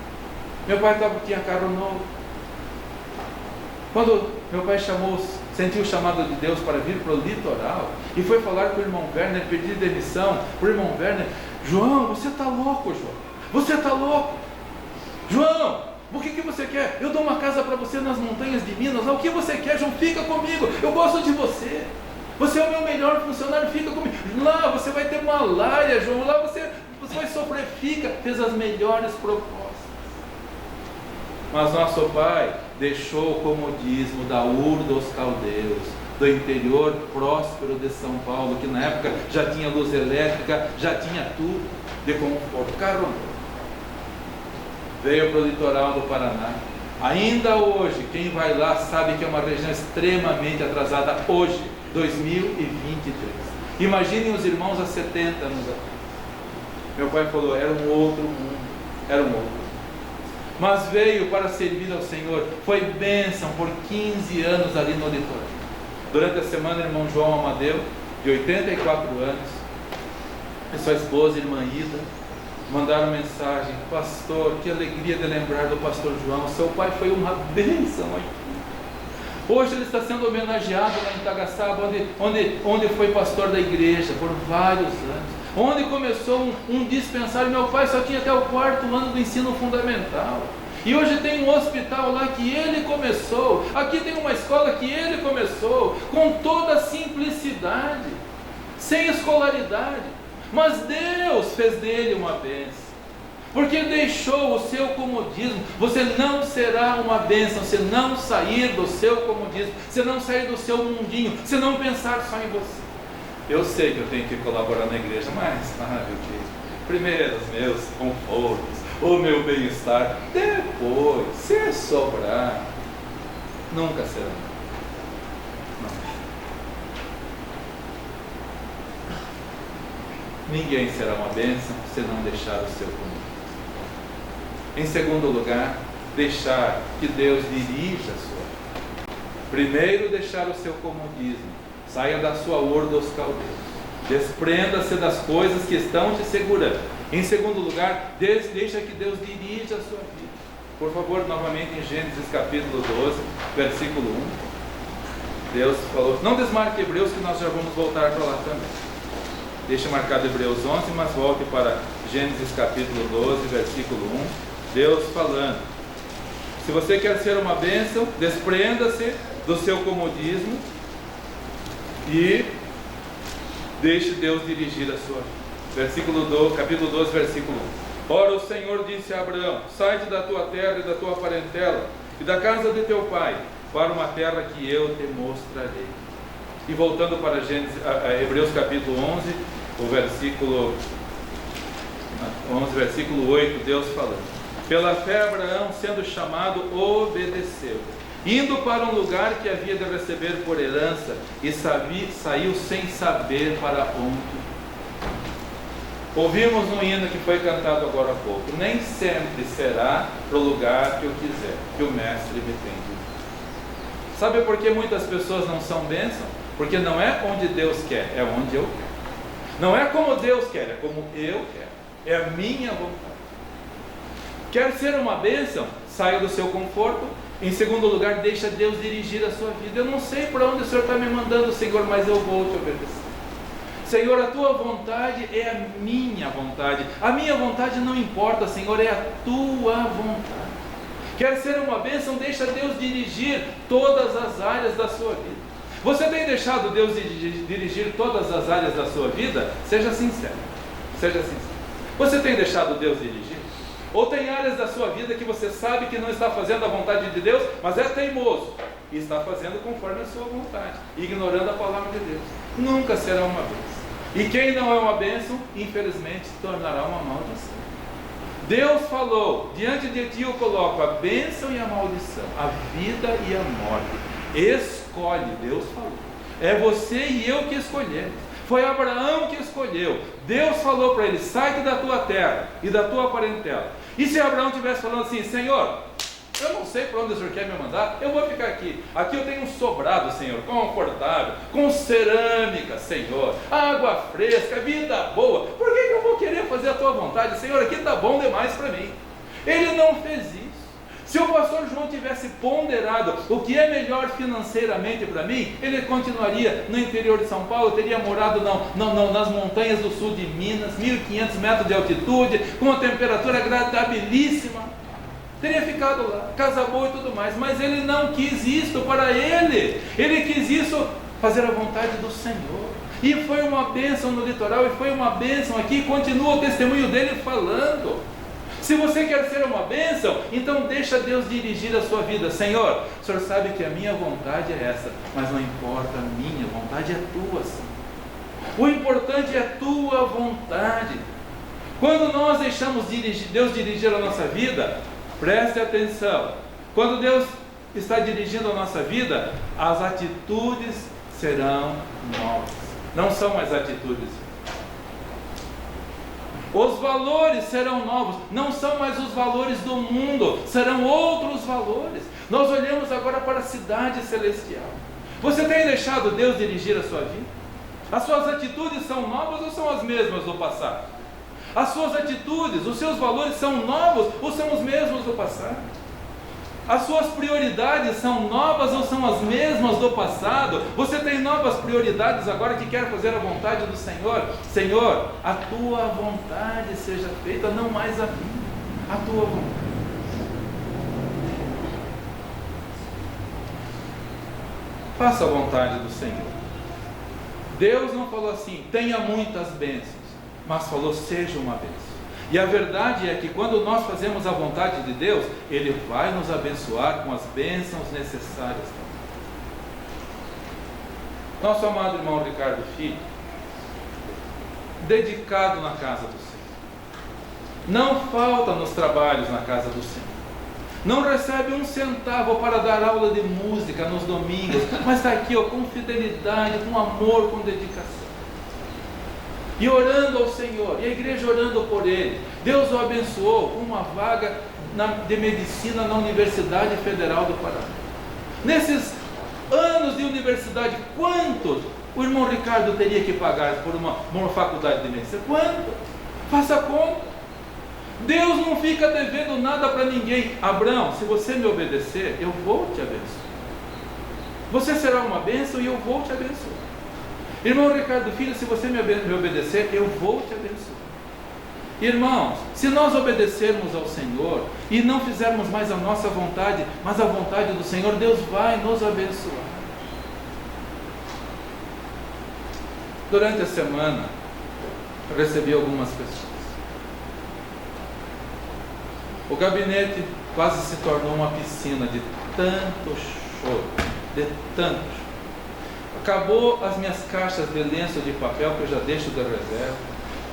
Meu pai tinha carro novo. Quando meu pai sentiu o chamado de Deus para vir para o litoral, e foi falar com o irmão Werner, pedir demissão para o irmão Werner: João, você está louco, João, você está louco, João, o que você quer? Eu dou uma casa para você nas montanhas de Minas, o que você quer, João? Fica comigo, eu gosto de você, você é o meu melhor funcionário, fica comigo, lá você vai ter malária, João, lá você vai sofrer, fica. Fez as melhores propostas. Mas nosso pai deixou o comodismo da Ur dos Caldeus, do interior próspero de São Paulo, que na época já tinha luz elétrica, já tinha tudo de conforto, carro. Veio para o litoral do Paraná. Ainda hoje, quem vai lá sabe que é uma região extremamente atrasada. Hoje, 2023. Imaginem os irmãos há 70 anos atrás. Meu pai falou: era um outro mundo, era um outro. mas veio para servir ao Senhor. Foi bênção por 15 anos ali no litoral. Durante a semana, o irmão João Amadeu, de 84 anos, e sua esposa, irmã Ida, mandaram mensagem: pastor, que alegria de lembrar do pastor João, seu pai foi uma bênção aqui. Hoje ele está sendo homenageado lá em Itagaçaba, onde foi pastor da igreja por vários anos, onde começou um dispensário. Meu pai só tinha até o 4º ano do ensino fundamental, e hoje tem um hospital lá que ele começou, aqui tem uma escola que ele começou, com toda a simplicidade, sem escolaridade, mas Deus fez dele uma bênção, porque deixou o seu comodismo. Você não será uma bênção se não sair do seu comodismo, se não sair do seu mundinho, se não pensar só em você. Eu sei que eu tenho que colaborar na igreja, mas, meu Deus, primeiro os meus confortos, o meu bem-estar, depois, se sobrar, nunca será. Não. Ninguém será uma bênção se não deixar o seu comodismo. Em segundo lugar, deixar que Deus dirija a sua vida. Primeiro, deixar o seu comodismo. Saia da sua ur dos caldeus. Desprenda-se das coisas que estão te segurando. Em segundo lugar, deixa que Deus dirija a sua vida. Por favor, novamente em Gênesis capítulo 12, versículo 1. Deus falou: não desmarque Hebreus, que nós já vamos voltar para lá também. Deixa marcado Hebreus 11, mas volte para Gênesis capítulo 12, versículo 1. Deus falando: se você quer ser uma bênção, desprenda-se do seu comodismo e deixe Deus dirigir a sua vida. Capítulo 12, versículo 1. Ora, o Senhor disse a Abraão: sai-te da tua terra e da tua parentela e da casa de teu pai, para uma terra que eu te mostrarei. E voltando para Hebreus capítulo 11, o versículo 8, Deus falando: pela fé Abraão, sendo chamado, obedeceu, indo para um lugar que havia de receber por herança, e saiu sem saber para onde. Ouvimos no hino que foi cantado agora há pouco: nem sempre será para o lugar que eu quiser, que o mestre me tem dito. Sabe por que muitas pessoas não são bênção? Porque não é onde Deus quer, é onde eu quero. Não é como Deus quer, é como eu quero, é a minha vontade. Quer ser uma bênção? Saia do seu conforto. Em segundo lugar, deixa Deus dirigir a sua vida. Eu não sei para onde o Senhor está me mandando, Senhor, mas eu vou te obedecer. Senhor, a tua vontade é a minha vontade. A minha vontade não importa, Senhor, é a tua vontade. Quer ser uma bênção? Deixa Deus dirigir todas as áreas da sua vida. Você tem deixado Deus dirigir todas as áreas da sua vida? Seja sincero. Seja sincero. Você tem deixado Deus dirigir? Ou tem áreas da sua vida que você sabe que não está fazendo a vontade de Deus, mas é teimoso e está fazendo conforme a sua vontade, ignorando a palavra de Deus? Nunca será uma bênção. E quem não é uma bênção, infelizmente, se tornará uma maldição. Deus falou: diante de ti eu coloco a bênção e a maldição, a vida e a morte. Escolhe, Deus falou. É você e eu que escolhemos. Foi Abraão que escolheu. Deus falou para ele: sai-te da tua terra e da tua parentela. E se Abraão estivesse falando assim: Senhor, eu não sei para onde o Senhor quer me mandar, eu vou ficar aqui. Aqui eu tenho um sobrado, Senhor, confortável, com cerâmica, Senhor, água fresca, vida boa. Por que eu vou querer fazer a tua vontade? Senhor, aqui está bom demais para mim. Ele não fez isso. Se o pastor João tivesse ponderado o que é melhor financeiramente para mim, ele continuaria no interior de São Paulo, teria morado nas montanhas do sul de Minas, 1.500 metros de altitude, com uma temperatura agradabilíssima, teria ficado lá, casa boa e tudo mais. Mas ele não quis isso para ele quis isso, fazer a vontade do Senhor. E foi uma bênção no litoral, e foi uma bênção aqui, continua o testemunho dele falando. Se você quer ser uma bênção, então deixa Deus dirigir a sua vida. Senhor, o Senhor sabe que a minha vontade é essa, mas não importa, a minha vontade é tua, Senhor. O importante é a tua vontade. Quando nós deixamos Deus dirigir a nossa vida, preste atenção. Quando Deus está dirigindo a nossa vida, as atitudes serão novas. Não são mais atitudes. Os valores serão novos, não são mais os valores do mundo, serão outros valores. Nós olhamos agora para a cidade celestial. Você tem deixado Deus dirigir a sua vida? As suas atitudes são novas ou são as mesmas do passado? As suas atitudes, os seus valores são novos ou são os mesmos do passado? As suas prioridades são novas ou são as mesmas do passado? Você tem novas prioridades agora que quer fazer a vontade do Senhor? Senhor, a tua vontade seja feita, não mais a minha, a tua vontade. Faça a vontade do Senhor. Deus não falou assim, tenha muitas bênçãos, mas falou, seja uma bênção. E a verdade é que quando nós fazemos a vontade de Deus, Ele vai nos abençoar com as bênçãos necessárias também. Nosso amado irmão Ricardo Filho, dedicado na casa do Senhor, não falta nos trabalhos na casa do Senhor, não recebe um centavo para dar aula de música nos domingos, mas está aqui com fidelidade, com amor, com dedicação. E orando ao Senhor, e a igreja orando por ele. Deus o abençoou com uma vaga de medicina na Universidade Federal do Paraná. Nesses anos de universidade, quantos o irmão Ricardo teria que pagar por uma faculdade de medicina? Quanto? Faça conta. Deus não fica devendo nada para ninguém. Abraão, se você me obedecer, eu vou te abençoar. Você será uma bênção e eu vou te abençoar. Irmão Ricardo Filho, se você me obedecer, eu vou te abençoar. Irmãos, se nós obedecermos ao Senhor e não fizermos mais a nossa vontade, mas a vontade do Senhor, Deus vai nos abençoar. Durante a semana, eu recebi algumas pessoas. O gabinete quase se tornou uma piscina de tanto choro, de tanto choro. Acabou as minhas caixas de lenço de papel que eu já deixo da reserva.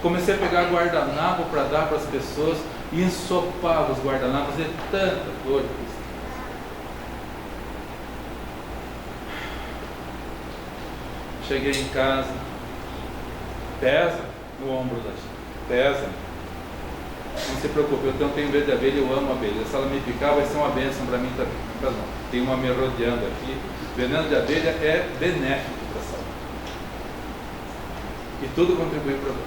Comecei a pegar guardanapo para dar para as pessoas e ensopava os guardanapos de tanta dor. Cheguei em casa, pesa no ombro da gente, pesa. Não se preocupe, eu não tenho medo de abelha, eu amo abelha. Se ela me picar, vai ser uma bênção para mim também. Tem uma me rodeando aqui. Veneno de abelha é benéfico para a saúde. E tudo contribui para o bem.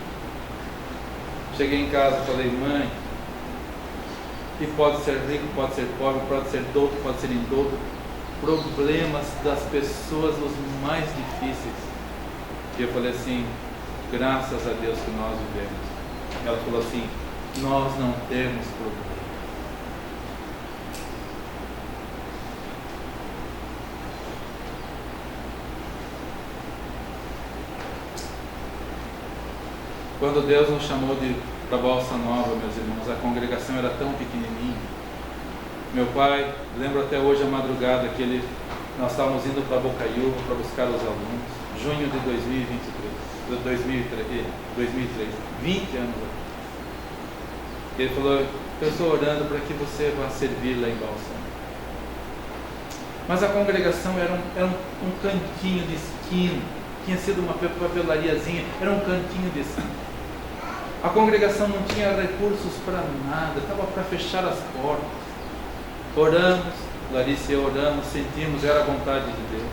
Cheguei em casa e falei, mãe, e pode ser rico, pode ser pobre, pode ser douto, pode ser indouto, problemas das pessoas os mais difíceis. E eu falei assim, graças a Deus que nós vivemos. Ela falou assim, nós não temos problema. Quando Deus nos chamou para Balsa Nova, meus irmãos, a congregação era tão pequenininha. Meu pai, lembro até hoje a madrugada que nós estávamos indo para Bocaiúva para buscar os alunos, junho de 2003, 20 anos atrás. Ele falou, eu estou orando para que você vá servir lá em Balsa. Mas a congregação era um cantinho de esquina, tinha sido uma papelariazinha, era um cantinho de esquina. A congregação não tinha recursos para nada, estava para fechar as portas. Oramos, Larissa e eu oramos, sentimos, era a vontade de Deus.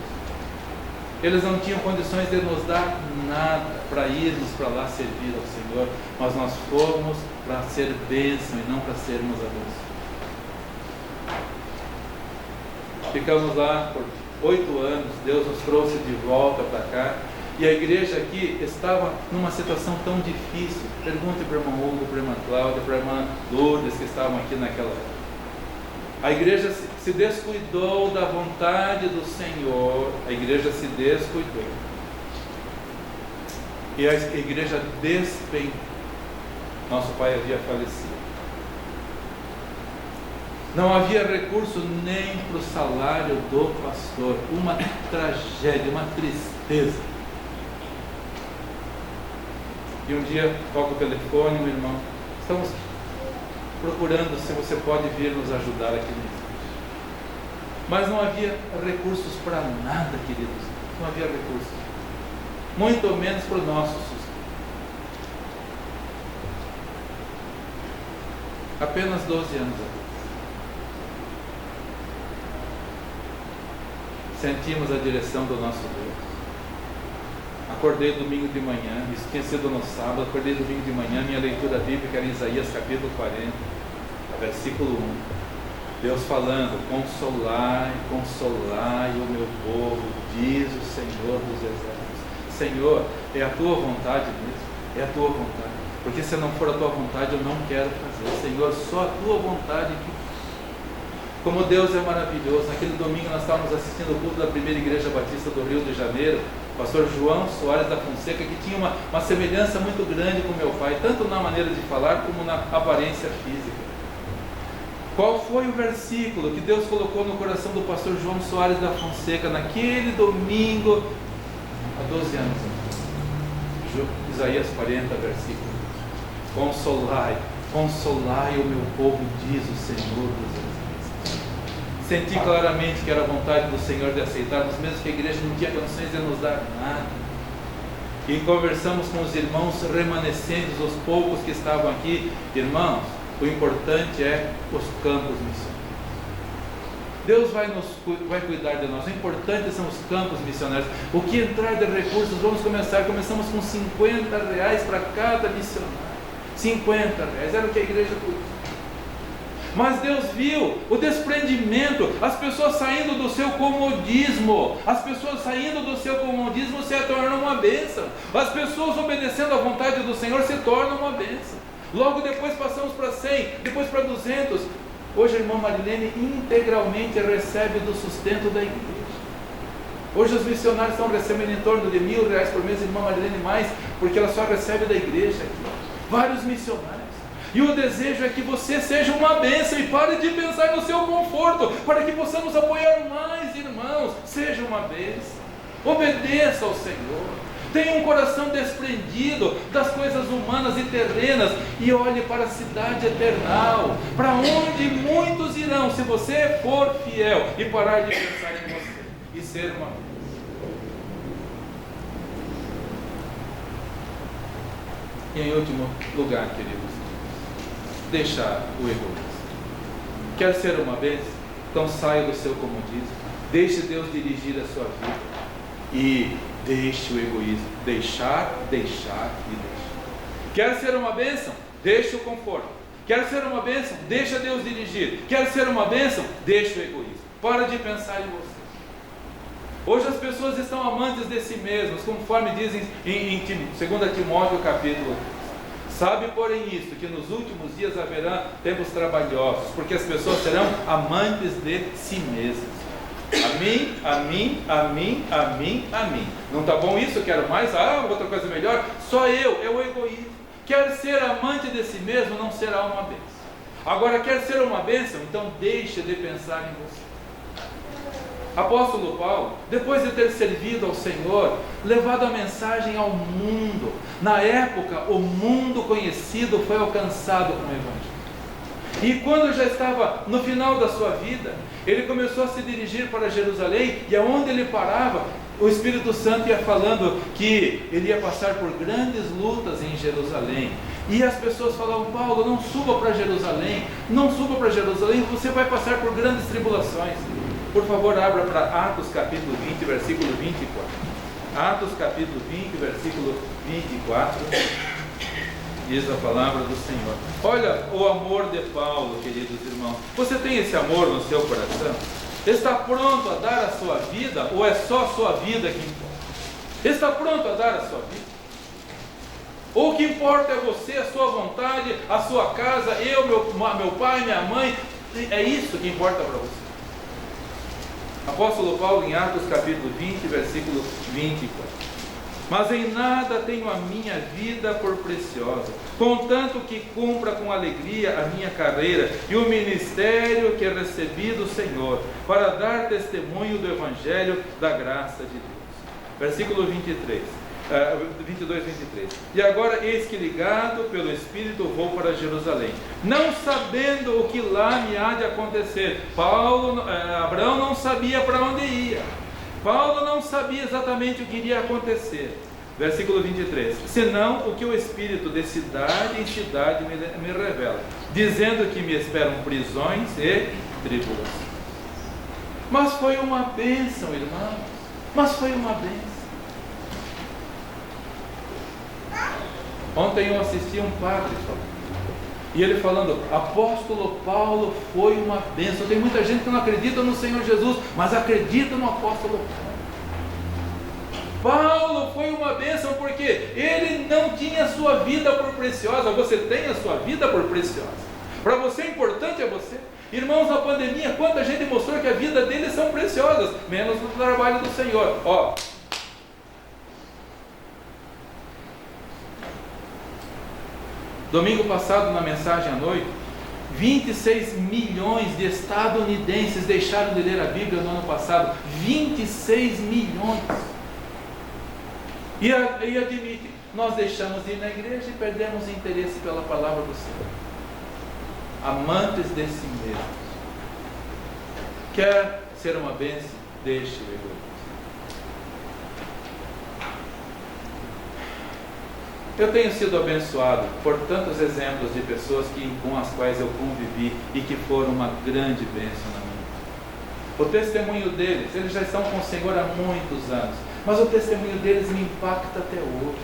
Eles não tinham condições de nos dar nada para irmos para lá servir ao Senhor, mas nós fomos para ser bênção e não para sermos abençoados. Ficamos lá por 8 anos, Deus nos trouxe de volta para cá. E a igreja aqui estava numa situação tão difícil. Pergunte para o irmão Hugo, para a irmã Cláudia, para a irmã Lourdes, que estavam aqui naquela época. A igreja se descuidou da vontade do Senhor. A igreja se descuidou. E a igreja despencou. Nosso pai havia falecido. Não havia recurso nem para o salário do pastor. Uma tragédia, uma tristeza. E um dia toca o telefone, meu irmão, estamos procurando se você pode vir nos ajudar aqui no igreja. Mas não havia recursos para nada, queridos. Não havia recursos. Muito menos para o nosso sustento. apenas 12 anos atrás. Sentimos a direção do nosso Deus. Acordei domingo de manhã, isso tinha sido no sábado, acordei domingo de manhã, minha leitura bíblica era em Isaías capítulo 40, versículo 1. Deus falando: consolai, consolai o meu povo, diz o Senhor dos exércitos. Senhor, é a tua vontade mesmo, é a tua vontade, porque se não for a tua vontade eu não quero fazer. Senhor, só a tua vontade que... Como Deus é maravilhoso. Naquele domingo nós estávamos assistindo o culto da primeira igreja batista do Rio de Janeiro, pastor João Soares da Fonseca, que tinha uma semelhança muito grande com meu pai, tanto na maneira de falar como na aparência física. Qual foi o versículo que Deus colocou no coração do pastor João Soares da Fonseca naquele domingo, há 12 anos atrás? Isaías 40, versículo: consolai, consolai o meu povo, diz o Senhor dos exércitos. Senti claramente que era a vontade do Senhor de aceitarmos, mesmo que a igreja não tinha condições de nos dar nada. E conversamos com os irmãos remanescentes, os poucos que estavam aqui. Irmãos, o importante é os campos missionários. Deus vai cuidar de nós. O importante são os campos missionários. O que entrar de recursos, começamos com R$50 para cada missionário. R$50, era o que a igreja podia. Mas Deus viu o desprendimento, as pessoas saindo do seu comodismo. As pessoas saindo do seu comodismo se tornam uma bênção. As pessoas obedecendo à vontade do Senhor se tornam uma bênção. Logo depois passamos para 100, depois para 200. Hoje a irmã Marilene integralmente recebe do sustento da igreja. Hoje os missionários estão recebendo em torno de R$1.000 por mês, a irmã Marilene mais, porque ela só recebe da igreja aqui. Vários missionários. E o desejo é que você seja uma bênção e pare de pensar no seu conforto, para que possamos apoiar mais irmãos. Seja uma bênção. Obedeça ao Senhor. Tenha um coração desprendido das coisas humanas e terrenas e olhe para a cidade eternal, para onde muitos irão, se você for fiel e parar de pensar em você e ser uma bênção. E em último lugar, queridos, deixar o egoísmo. Quer ser uma bênção? Então saia do seu comodismo, deixe Deus dirigir a sua vida e deixe o egoísmo. Deixar e deixar. Quer ser uma bênção? Deixe o conforto. Quer ser uma bênção? Deixa Deus dirigir. Quer ser uma bênção? Deixe o egoísmo. Para de pensar em você. Hoje as pessoas estão amantes de si mesmas, conforme dizem em 2 Timóteo capítulo 3. Sabe, porém, isto, que nos últimos dias haverá tempos trabalhosos, porque as pessoas serão amantes de si mesmas. A mim. Não está bom isso? Eu quero mais. Outra coisa melhor. Só eu, é o egoísmo. Quer ser amante de si mesmo, não será uma bênção. Agora, quer ser uma bênção? Então deixe de pensar em você. Apóstolo Paulo, depois de ter servido ao Senhor, levado a mensagem ao mundo, na época o mundo conhecido foi alcançado com o Evangelho. E quando já estava no final da sua vida, ele começou a se dirigir para Jerusalém, e aonde ele parava, o Espírito Santo ia falando que ele ia passar por grandes lutas em Jerusalém. E as pessoas falavam: Paulo, não suba para Jerusalém, você vai passar por grandes tribulações. Por favor, abra para Atos capítulo 20, versículo 24. Atos capítulo 20, versículo 24. Diz a palavra do Senhor. Olha o amor de Paulo, queridos irmãos. Você tem esse amor no seu coração? Está pronto a dar a sua vida? Ou é só a sua vida que importa? Está pronto a dar a sua vida? Ou o que importa é você, a sua vontade, a sua casa, eu, meu pai, minha mãe? É isso que importa para você. Apóstolo Paulo em Atos capítulo 20, versículo 24. Mas em nada tenho a minha vida por preciosa, contanto que cumpra com alegria a minha carreira e o ministério que recebi do Senhor, para dar testemunho do Evangelho da graça de Deus. Versículo 22, 23. E agora eis que, ligado pelo Espírito, vou para Jerusalém, não sabendo o que lá me há de acontecer. Abraão não sabia para onde ia. Paulo não sabia exatamente o que iria acontecer, Versículo 23. Senão o que o Espírito de cidade em cidade me revela, dizendo que me esperam prisões e tribulações. Mas foi uma bênção, irmãos. Mas foi uma bênção. Ontem eu assisti um padre falando. E ele falando, apóstolo Paulo foi uma bênção. Tem muita gente que não acredita no Senhor Jesus, mas acredita no apóstolo Paulo. Paulo foi uma bênção porque ele não tinha a sua vida por preciosa. Você tem a sua vida por preciosa. Para você, o importante é você. Irmãos, na pandemia, quanta gente mostrou que a vida deles são preciosas, menos no trabalho do Senhor. Ó, domingo passado, na mensagem à noite, 26 milhões de estadunidenses deixaram de ler a Bíblia no ano passado. 26 milhões. E admitem, nós deixamos de ir na igreja e perdemos interesse pela palavra do Senhor. Amantes de si mesmos. Quer ser uma bênção? Deixe o egoísmo. Eu tenho sido abençoado por tantos exemplos de pessoas com as quais eu convivi e que foram uma grande bênção na minha vida. O testemunho deles, eles já estão com o Senhor há muitos anos, mas o testemunho deles me impacta até hoje.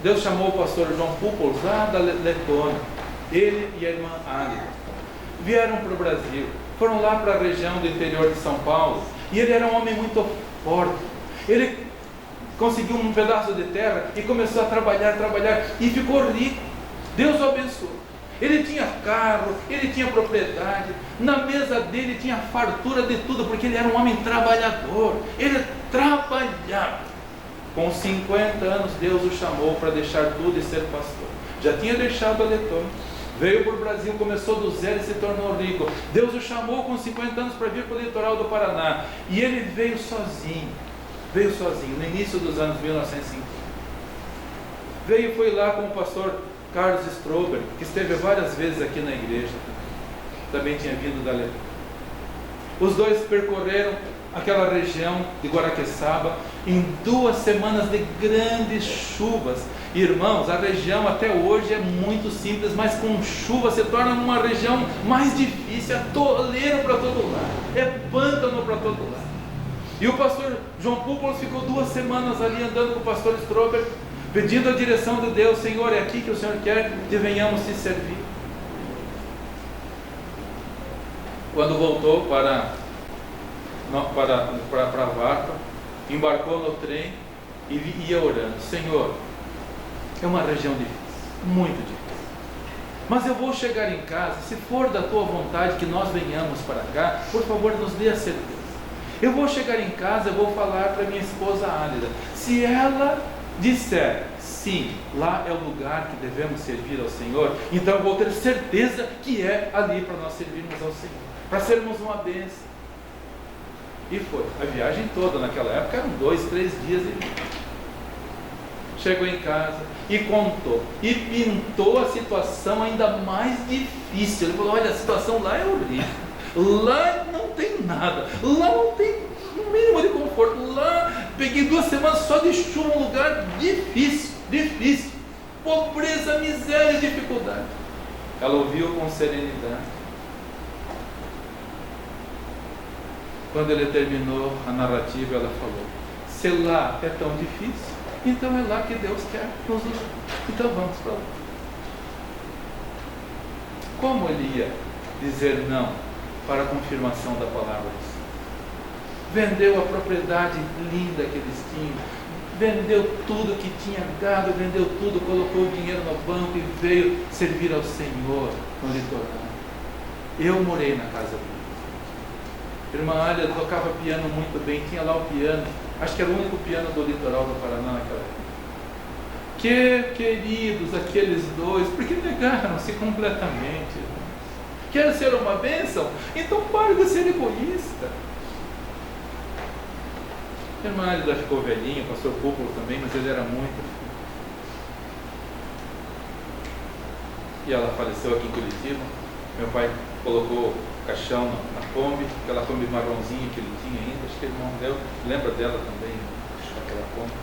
Deus chamou o pastor João Pupols lá da Letônia, ele e a irmã Águida. Vieram para o Brasil, foram lá para a região do interior de São Paulo, e ele era um homem muito forte. Ele conseguiu um pedaço de terra e começou a trabalhar, e ficou rico. Deus o abençoou. Ele tinha carro, ele tinha propriedade, na mesa dele tinha fartura de tudo, porque ele era um homem trabalhador, ele trabalhava. Com 50 anos Deus o chamou para deixar tudo e ser pastor. Já tinha deixado a Letônia, veio para o Brasil, começou do zero e se tornou rico. Deus o chamou com 50 anos para vir para o litoral do Paraná, e ele veio sozinho, no início dos anos 1950. Foi lá com o pastor Carlos Strober, que esteve várias vezes aqui na igreja, também tinha vindo da Letônia. Os dois percorreram aquela região de Guaraqueçaba em 2 semanas de grandes chuvas. Irmãos, a região até hoje é muito simples, mas com chuva se torna uma região mais difícil, é toleiro para todo lado, é pântano para todo lado. E o pastor João Pupols ficou 2 semanas ali andando com o pastor Strober, pedindo a direção de Deus. Senhor, é aqui que o Senhor quer que venhamos te servir. Quando voltou para a Varpa, embarcou no trem e ia orando. Senhor, é uma região difícil, muito difícil, mas eu vou chegar em casa, se for da tua vontade que nós venhamos para cá, por favor nos dê a certeza. Eu vou chegar em casa, eu vou falar para minha esposa Álida. Se ela disser sim, lá é o lugar que devemos servir ao Senhor, então eu vou ter certeza que é ali para nós servirmos ao Senhor, para sermos uma bênção. E foi, a viagem toda naquela época eram 2, 3 dias de viagem. Chegou em casa e contou, e pintou a situação ainda mais difícil. Ele falou, olha, a situação lá é horrível, lá não tem nada, lá não tem um mínimo de conforto, lá peguei 2 semanas só de chuva, um lugar difícil, pobreza, miséria e dificuldade. Ela ouviu com serenidade. Quando ele terminou a narrativa, ela falou, se lá é tão difícil, então é lá que Deus quer nos usar, então vamos para lá. Como ele ia dizer não para a confirmação da palavra do Senhor? Vendeu a propriedade linda que eles tinham, vendeu tudo que tinha gado, vendeu tudo, colocou o dinheiro no banco e veio servir ao Senhor no litoral. Eu morei na casa dele. Irmã Ália tocava piano muito bem, tinha lá o piano, acho que era o único piano do litoral do Paraná naquela época. Que queridos aqueles dois, porque negaram-se completamente. Quer ser uma bênção? Então pare de ser egoísta. A irmã Ália ficou velhinha, o pastor Pupols também, mas ele era muito. E ela faleceu aqui em Curitiba. Meu pai colocou caixão na Kombi, aquela Kombi marronzinha que ele tinha ainda, acho que ele não deu, lembra dela também. daquela conta.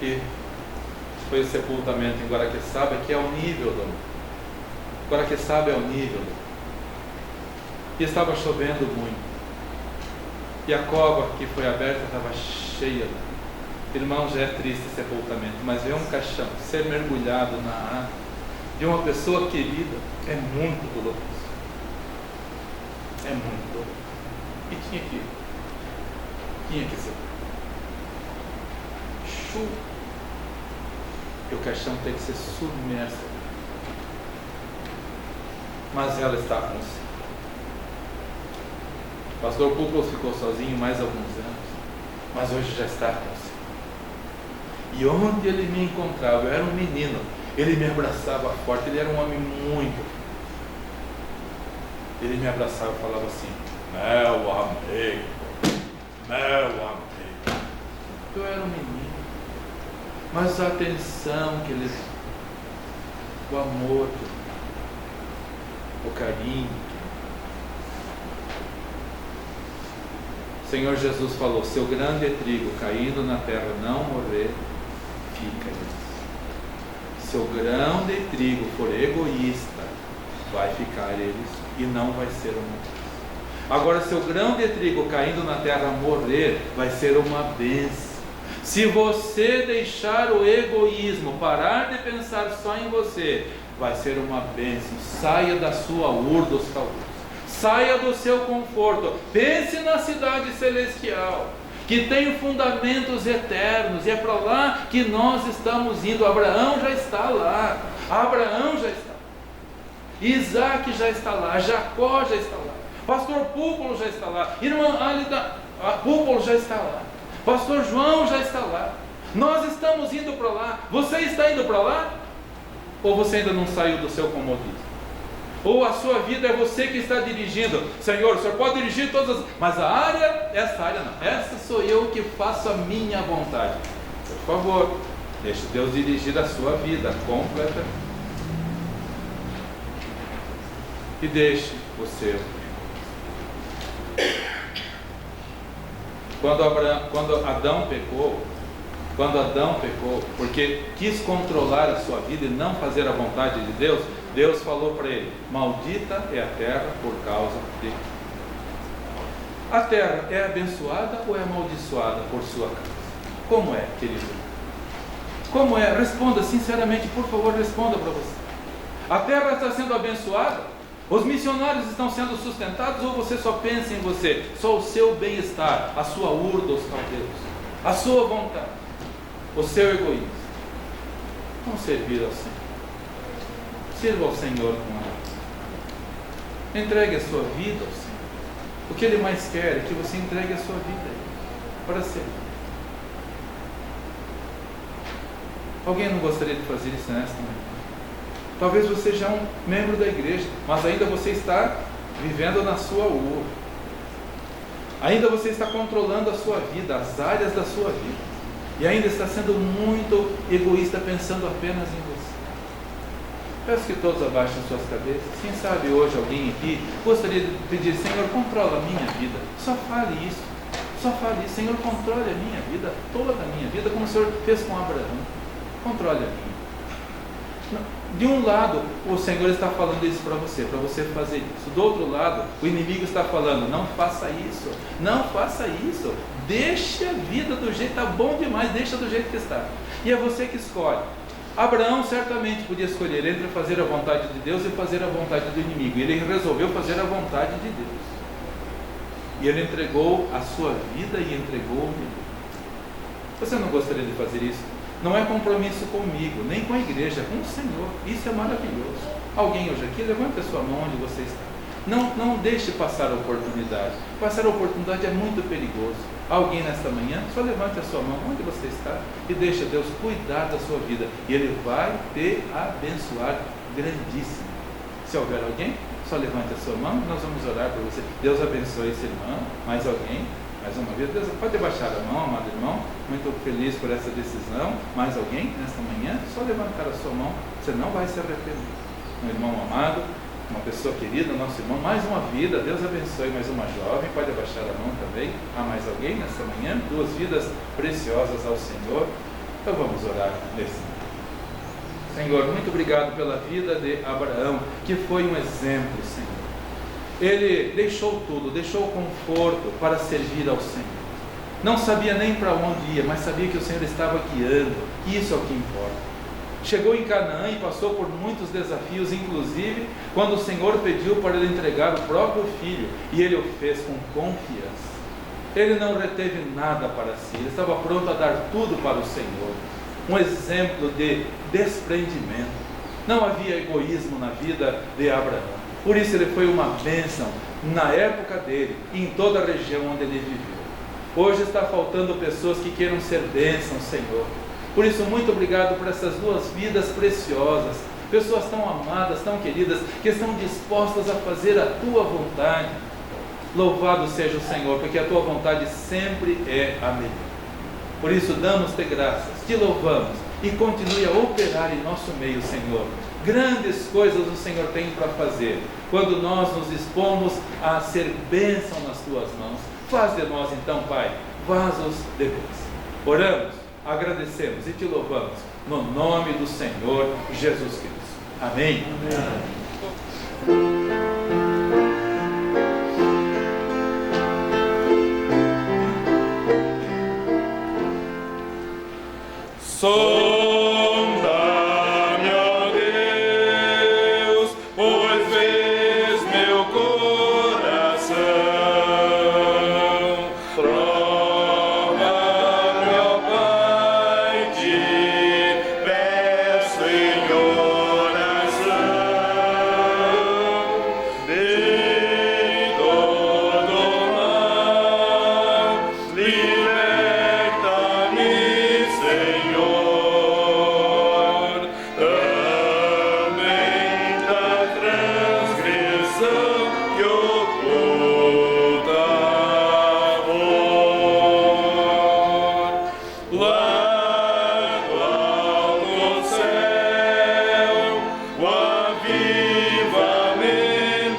E foi o sepultamento em Guaraqueçaba, que é o nível do Guaraqueçaba é o nível. E estava chovendo muito. E a cova que foi aberta estava cheia. Irmão, já é triste esse sepultamento, mas ver um caixão ser mergulhado na água de uma pessoa querida é muito doloroso. É muito doloroso. E tinha que ser. Chuva. E o caixão tem que ser submerso. Mas ela está com si. O pastor Púpulo ficou sozinho mais alguns anos, mas hoje já está com si. E onde ele me encontrava, eu era um menino, ele me abraçava forte, ele era um homem muito. Ele me abraçava e falava assim: meu amigo, meu amigo. Eu era um menino, mas a atenção que ele, o amor, o carinho. O Senhor Jesus falou: seu grão de trigo caindo na terra não morrer, fica eles. Se o grão de trigo for egoísta, vai ficar eles e não vai ser uma. Agora, se o grão de trigo caindo na terra morrer, vai ser uma bênção. Se você deixar o egoísmo, parar de pensar só em você, vai ser uma bênção. Saia da sua urdos calvos. Saia do seu conforto, pense na cidade celestial, que tem fundamentos eternos, e é para lá que nós estamos indo. Abraão já está lá, Isaac já está lá, Jacó já está lá, pastor Púpulo já está lá, irmã Alida Púpulo já está lá, pastor João já está lá. Nós estamos indo para lá. Você está indo para lá? Ou você ainda não saiu do seu comodismo? Ou a sua vida é você que está dirigindo? Senhor, o Senhor pode dirigir todas, mas a área, essa área não. Essa sou eu que faço a minha vontade. Por favor, deixe Deus dirigir a sua vida completamente. E deixe o seu. Quando Adão pecou, porque quis controlar a sua vida e não fazer a vontade de Deus, Deus falou para ele: maldita é a terra por causa de. A terra é abençoada ou é amaldiçoada por sua causa? Como é, querido? Como é? Responda sinceramente, por favor, responda para você. A terra está sendo abençoada? Os missionários estão sendo sustentados, ou você só pensa em você? Só o seu bem-estar, a sua urdos caldeus, a sua vontade, o seu egoísmo. Vamos servir ao Senhor. Sirva ao Senhor com amor. Entregue a sua vida ao Senhor. O que Ele mais quer é que você entregue a sua vida para servir. Alguém não gostaria de fazer isso nesta manhã? Talvez você já é um membro da igreja, mas ainda você está vivendo na sua urna. Ainda você está controlando a sua vida, as áreas da sua vida. E ainda está sendo muito egoísta, pensando apenas em você. Peço que todos abaixem suas cabeças. Quem sabe hoje alguém aqui gostaria de pedir: Senhor, controla a minha vida. Só fale isso. Só fale isso. Senhor, controle a minha vida, toda a minha vida, como o Senhor fez com Abraão. Controle a minha. De um lado, o Senhor está falando isso para você fazer isso. Do outro lado, o inimigo está falando: não faça isso, não faça isso. Deixe a vida do jeito, está bom demais, deixa do jeito que está. E é você que escolhe. Abraão certamente podia escolher entre fazer a vontade de Deus e fazer a vontade do inimigo. Ele resolveu fazer a vontade de Deus. E ele entregou a sua vida e entregou o inimigo. Você não gostaria de fazer isso? Não é compromisso comigo, nem com a igreja, é com o Senhor. Isso é maravilhoso. Alguém hoje aqui, levante a sua mão onde você está. Não deixe passar a oportunidade. Passar a oportunidade é muito perigoso. Alguém nesta manhã, só levante a sua mão onde você está e deixe Deus cuidar da sua vida. E Ele vai te abençoar grandíssimo. Se houver alguém, só levante a sua mão, nós vamos orar por você. Deus abençoe esse irmão. Mais alguém? Mais uma vez, Deus, pode baixar a mão, amado irmão. Muito feliz por essa decisão. Mais alguém nesta manhã? Só levantar a sua mão, você não vai se arrepender. Meu irmão amado, uma pessoa querida, nosso irmão, mais uma vida, Deus abençoe, mais uma jovem, pode abaixar a mão também. Há mais alguém nesta manhã? 2 vidas preciosas ao Senhor. Então vamos orar nesse momento. Senhor, muito obrigado pela vida de Abraão, que foi um exemplo, Senhor. Ele deixou tudo, deixou o conforto para servir ao Senhor. Não sabia nem para onde ia, mas sabia que o Senhor estava guiando, e isso é o que importa. Chegou em Canaã e passou por muitos desafios, inclusive quando o Senhor pediu para ele entregar o próprio filho, e ele o fez com confiança. Ele não reteve nada para si, ele estava pronto a dar tudo para o Senhor. Um exemplo de desprendimento. Não havia egoísmo na vida de Abraão. Por isso ele foi uma bênção na época dele e em toda a região onde ele viveu. Hoje está faltando pessoas que queiram ser bênçãos, Senhor. Por isso, muito obrigado por essas 2 vidas preciosas, pessoas tão amadas, tão queridas, que estão dispostas a fazer a Tua vontade. Louvado seja o Senhor, porque a Tua vontade sempre é a melhor. Por isso, damos-te graças, te louvamos e continue a operar em nosso meio, Senhor. Grandes coisas o Senhor tem para fazer, quando nós nos expomos a ser bênção nas Tuas mãos. Faz de nós então, Pai, vasos de bênção. Oramos, agradecemos e te louvamos, no nome do Senhor Jesus Cristo. Amém. Amém. Sonda-me, ó Deus, pois vês meu coração. Prova-me, ó Pai, te peço em oração. De todo mal, liberta-me, Senhor, também da transgressão que oculta amor. Lá do alto céu, o avivamento vem a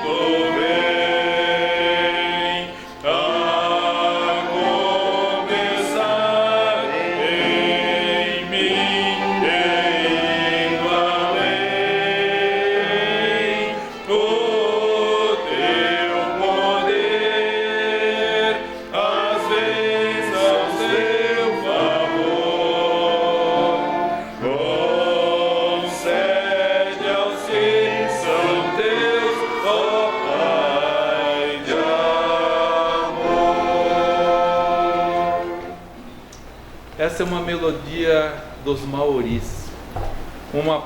começar em mim, indo além. O teu poder, às vezes ao seu favor, concede aos que são teus, ó Pai de amor. Essa é uma melodia dos maoris, uma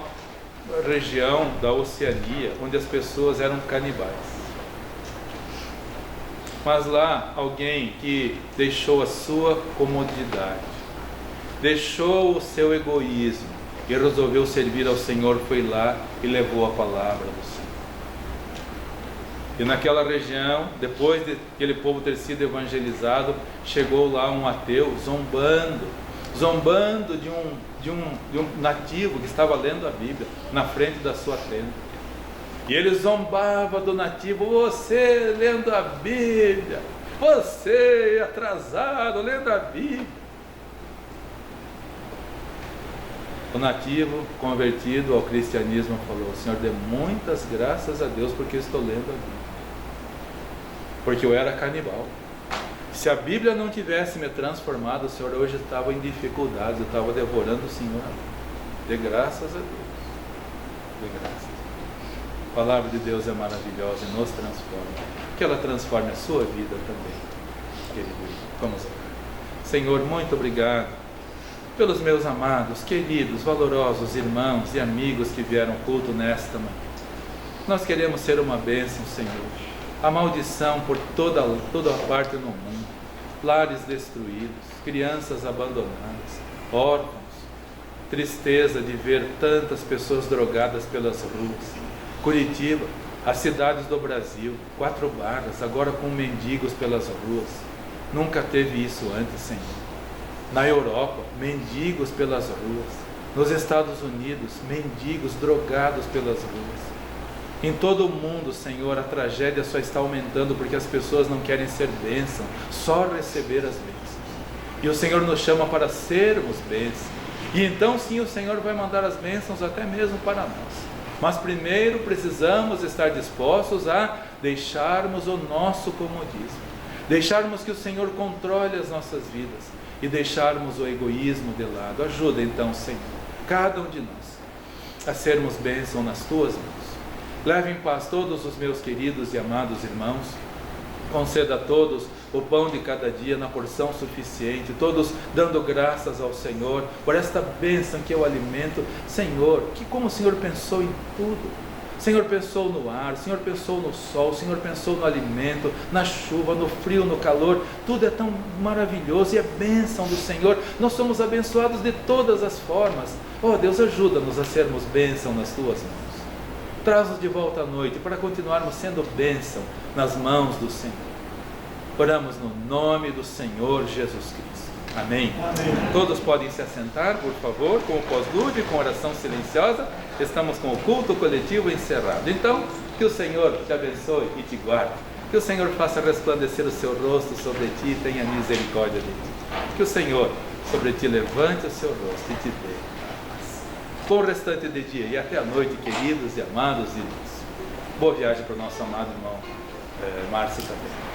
região da Oceania onde as pessoas eram canibais. Mas lá alguém que deixou a sua comodidade, deixou o seu egoísmo e resolveu servir ao Senhor, foi lá e levou a palavra do Senhor. E naquela região, depois de aquele povo ter sido evangelizado, chegou lá um ateu zombando de um nativo que estava lendo a Bíblia na frente da sua tenda. E ele zombava do nativo: você lendo a Bíblia, você atrasado lendo a Bíblia. O nativo convertido ao cristianismo falou: Senhor, dê muitas graças a Deus porque estou lendo a Bíblia, porque eu era canibal. Se a Bíblia não tivesse me transformado, o Senhor hoje estava em dificuldades, eu estava devorando o Senhor. Dê graças a Deus, dê graças. A palavra de Deus é maravilhosa e nos transforma, que ela transforme a sua vida também, querido. Vamos orar. Senhor, muito obrigado pelos meus amados, queridos, valorosos irmãos e amigos que vieram ao culto nesta manhã. Nós queremos ser uma bênção, Senhor. A maldição por toda parte no mundo, lares destruídos, crianças abandonadas, órfãos, tristeza de ver tantas pessoas drogadas pelas ruas. Curitiba, as cidades do Brasil, 4 Barras, agora com mendigos pelas ruas. Nunca teve isso antes, Senhor. Na Europa, mendigos pelas ruas. Nos Estados Unidos, mendigos drogados pelas ruas. Em todo o mundo, Senhor, a tragédia só está aumentando porque as pessoas não querem ser bênção, só receber as bênçãos. E o Senhor nos chama para sermos bênçãos. E então sim o Senhor vai mandar as bênçãos até mesmo para nós. Mas primeiro precisamos estar dispostos a deixarmos o nosso comodismo, deixarmos que o Senhor controle as nossas vidas e deixarmos o egoísmo de lado. Ajuda então, Senhor, cada um de nós a sermos bênção nas Tuas mãos. Leve em paz todos os meus queridos e amados irmãos. Conceda a todos o pão de cada dia na porção suficiente, todos dando graças ao Senhor por esta bênção que é o alimento. Senhor, que como o Senhor pensou em tudo. O Senhor pensou no ar, o Senhor pensou no sol, o Senhor pensou no alimento, na chuva, no frio, no calor. Tudo é tão maravilhoso e é bênção do Senhor. Nós somos abençoados de todas as formas. Oh Deus, ajuda-nos a sermos bênção nas Tuas mãos. Traz-nos de volta à noite para continuarmos sendo bênção nas mãos do Senhor. Oramos no nome do Senhor Jesus Cristo. Amém. Amém. Todos podem se assentar, por favor, com o pós-lúdio, com oração silenciosa. Estamos com o culto coletivo encerrado. Então, que o Senhor te abençoe e te guarde. Que o Senhor faça resplandecer o seu rosto sobre ti e tenha misericórdia de ti. Que o Senhor sobre ti levante o seu rosto e te dê paz. Bom restante de dia e até a noite, queridos e amados irmãos. Boa viagem para o nosso amado irmão Márcio também.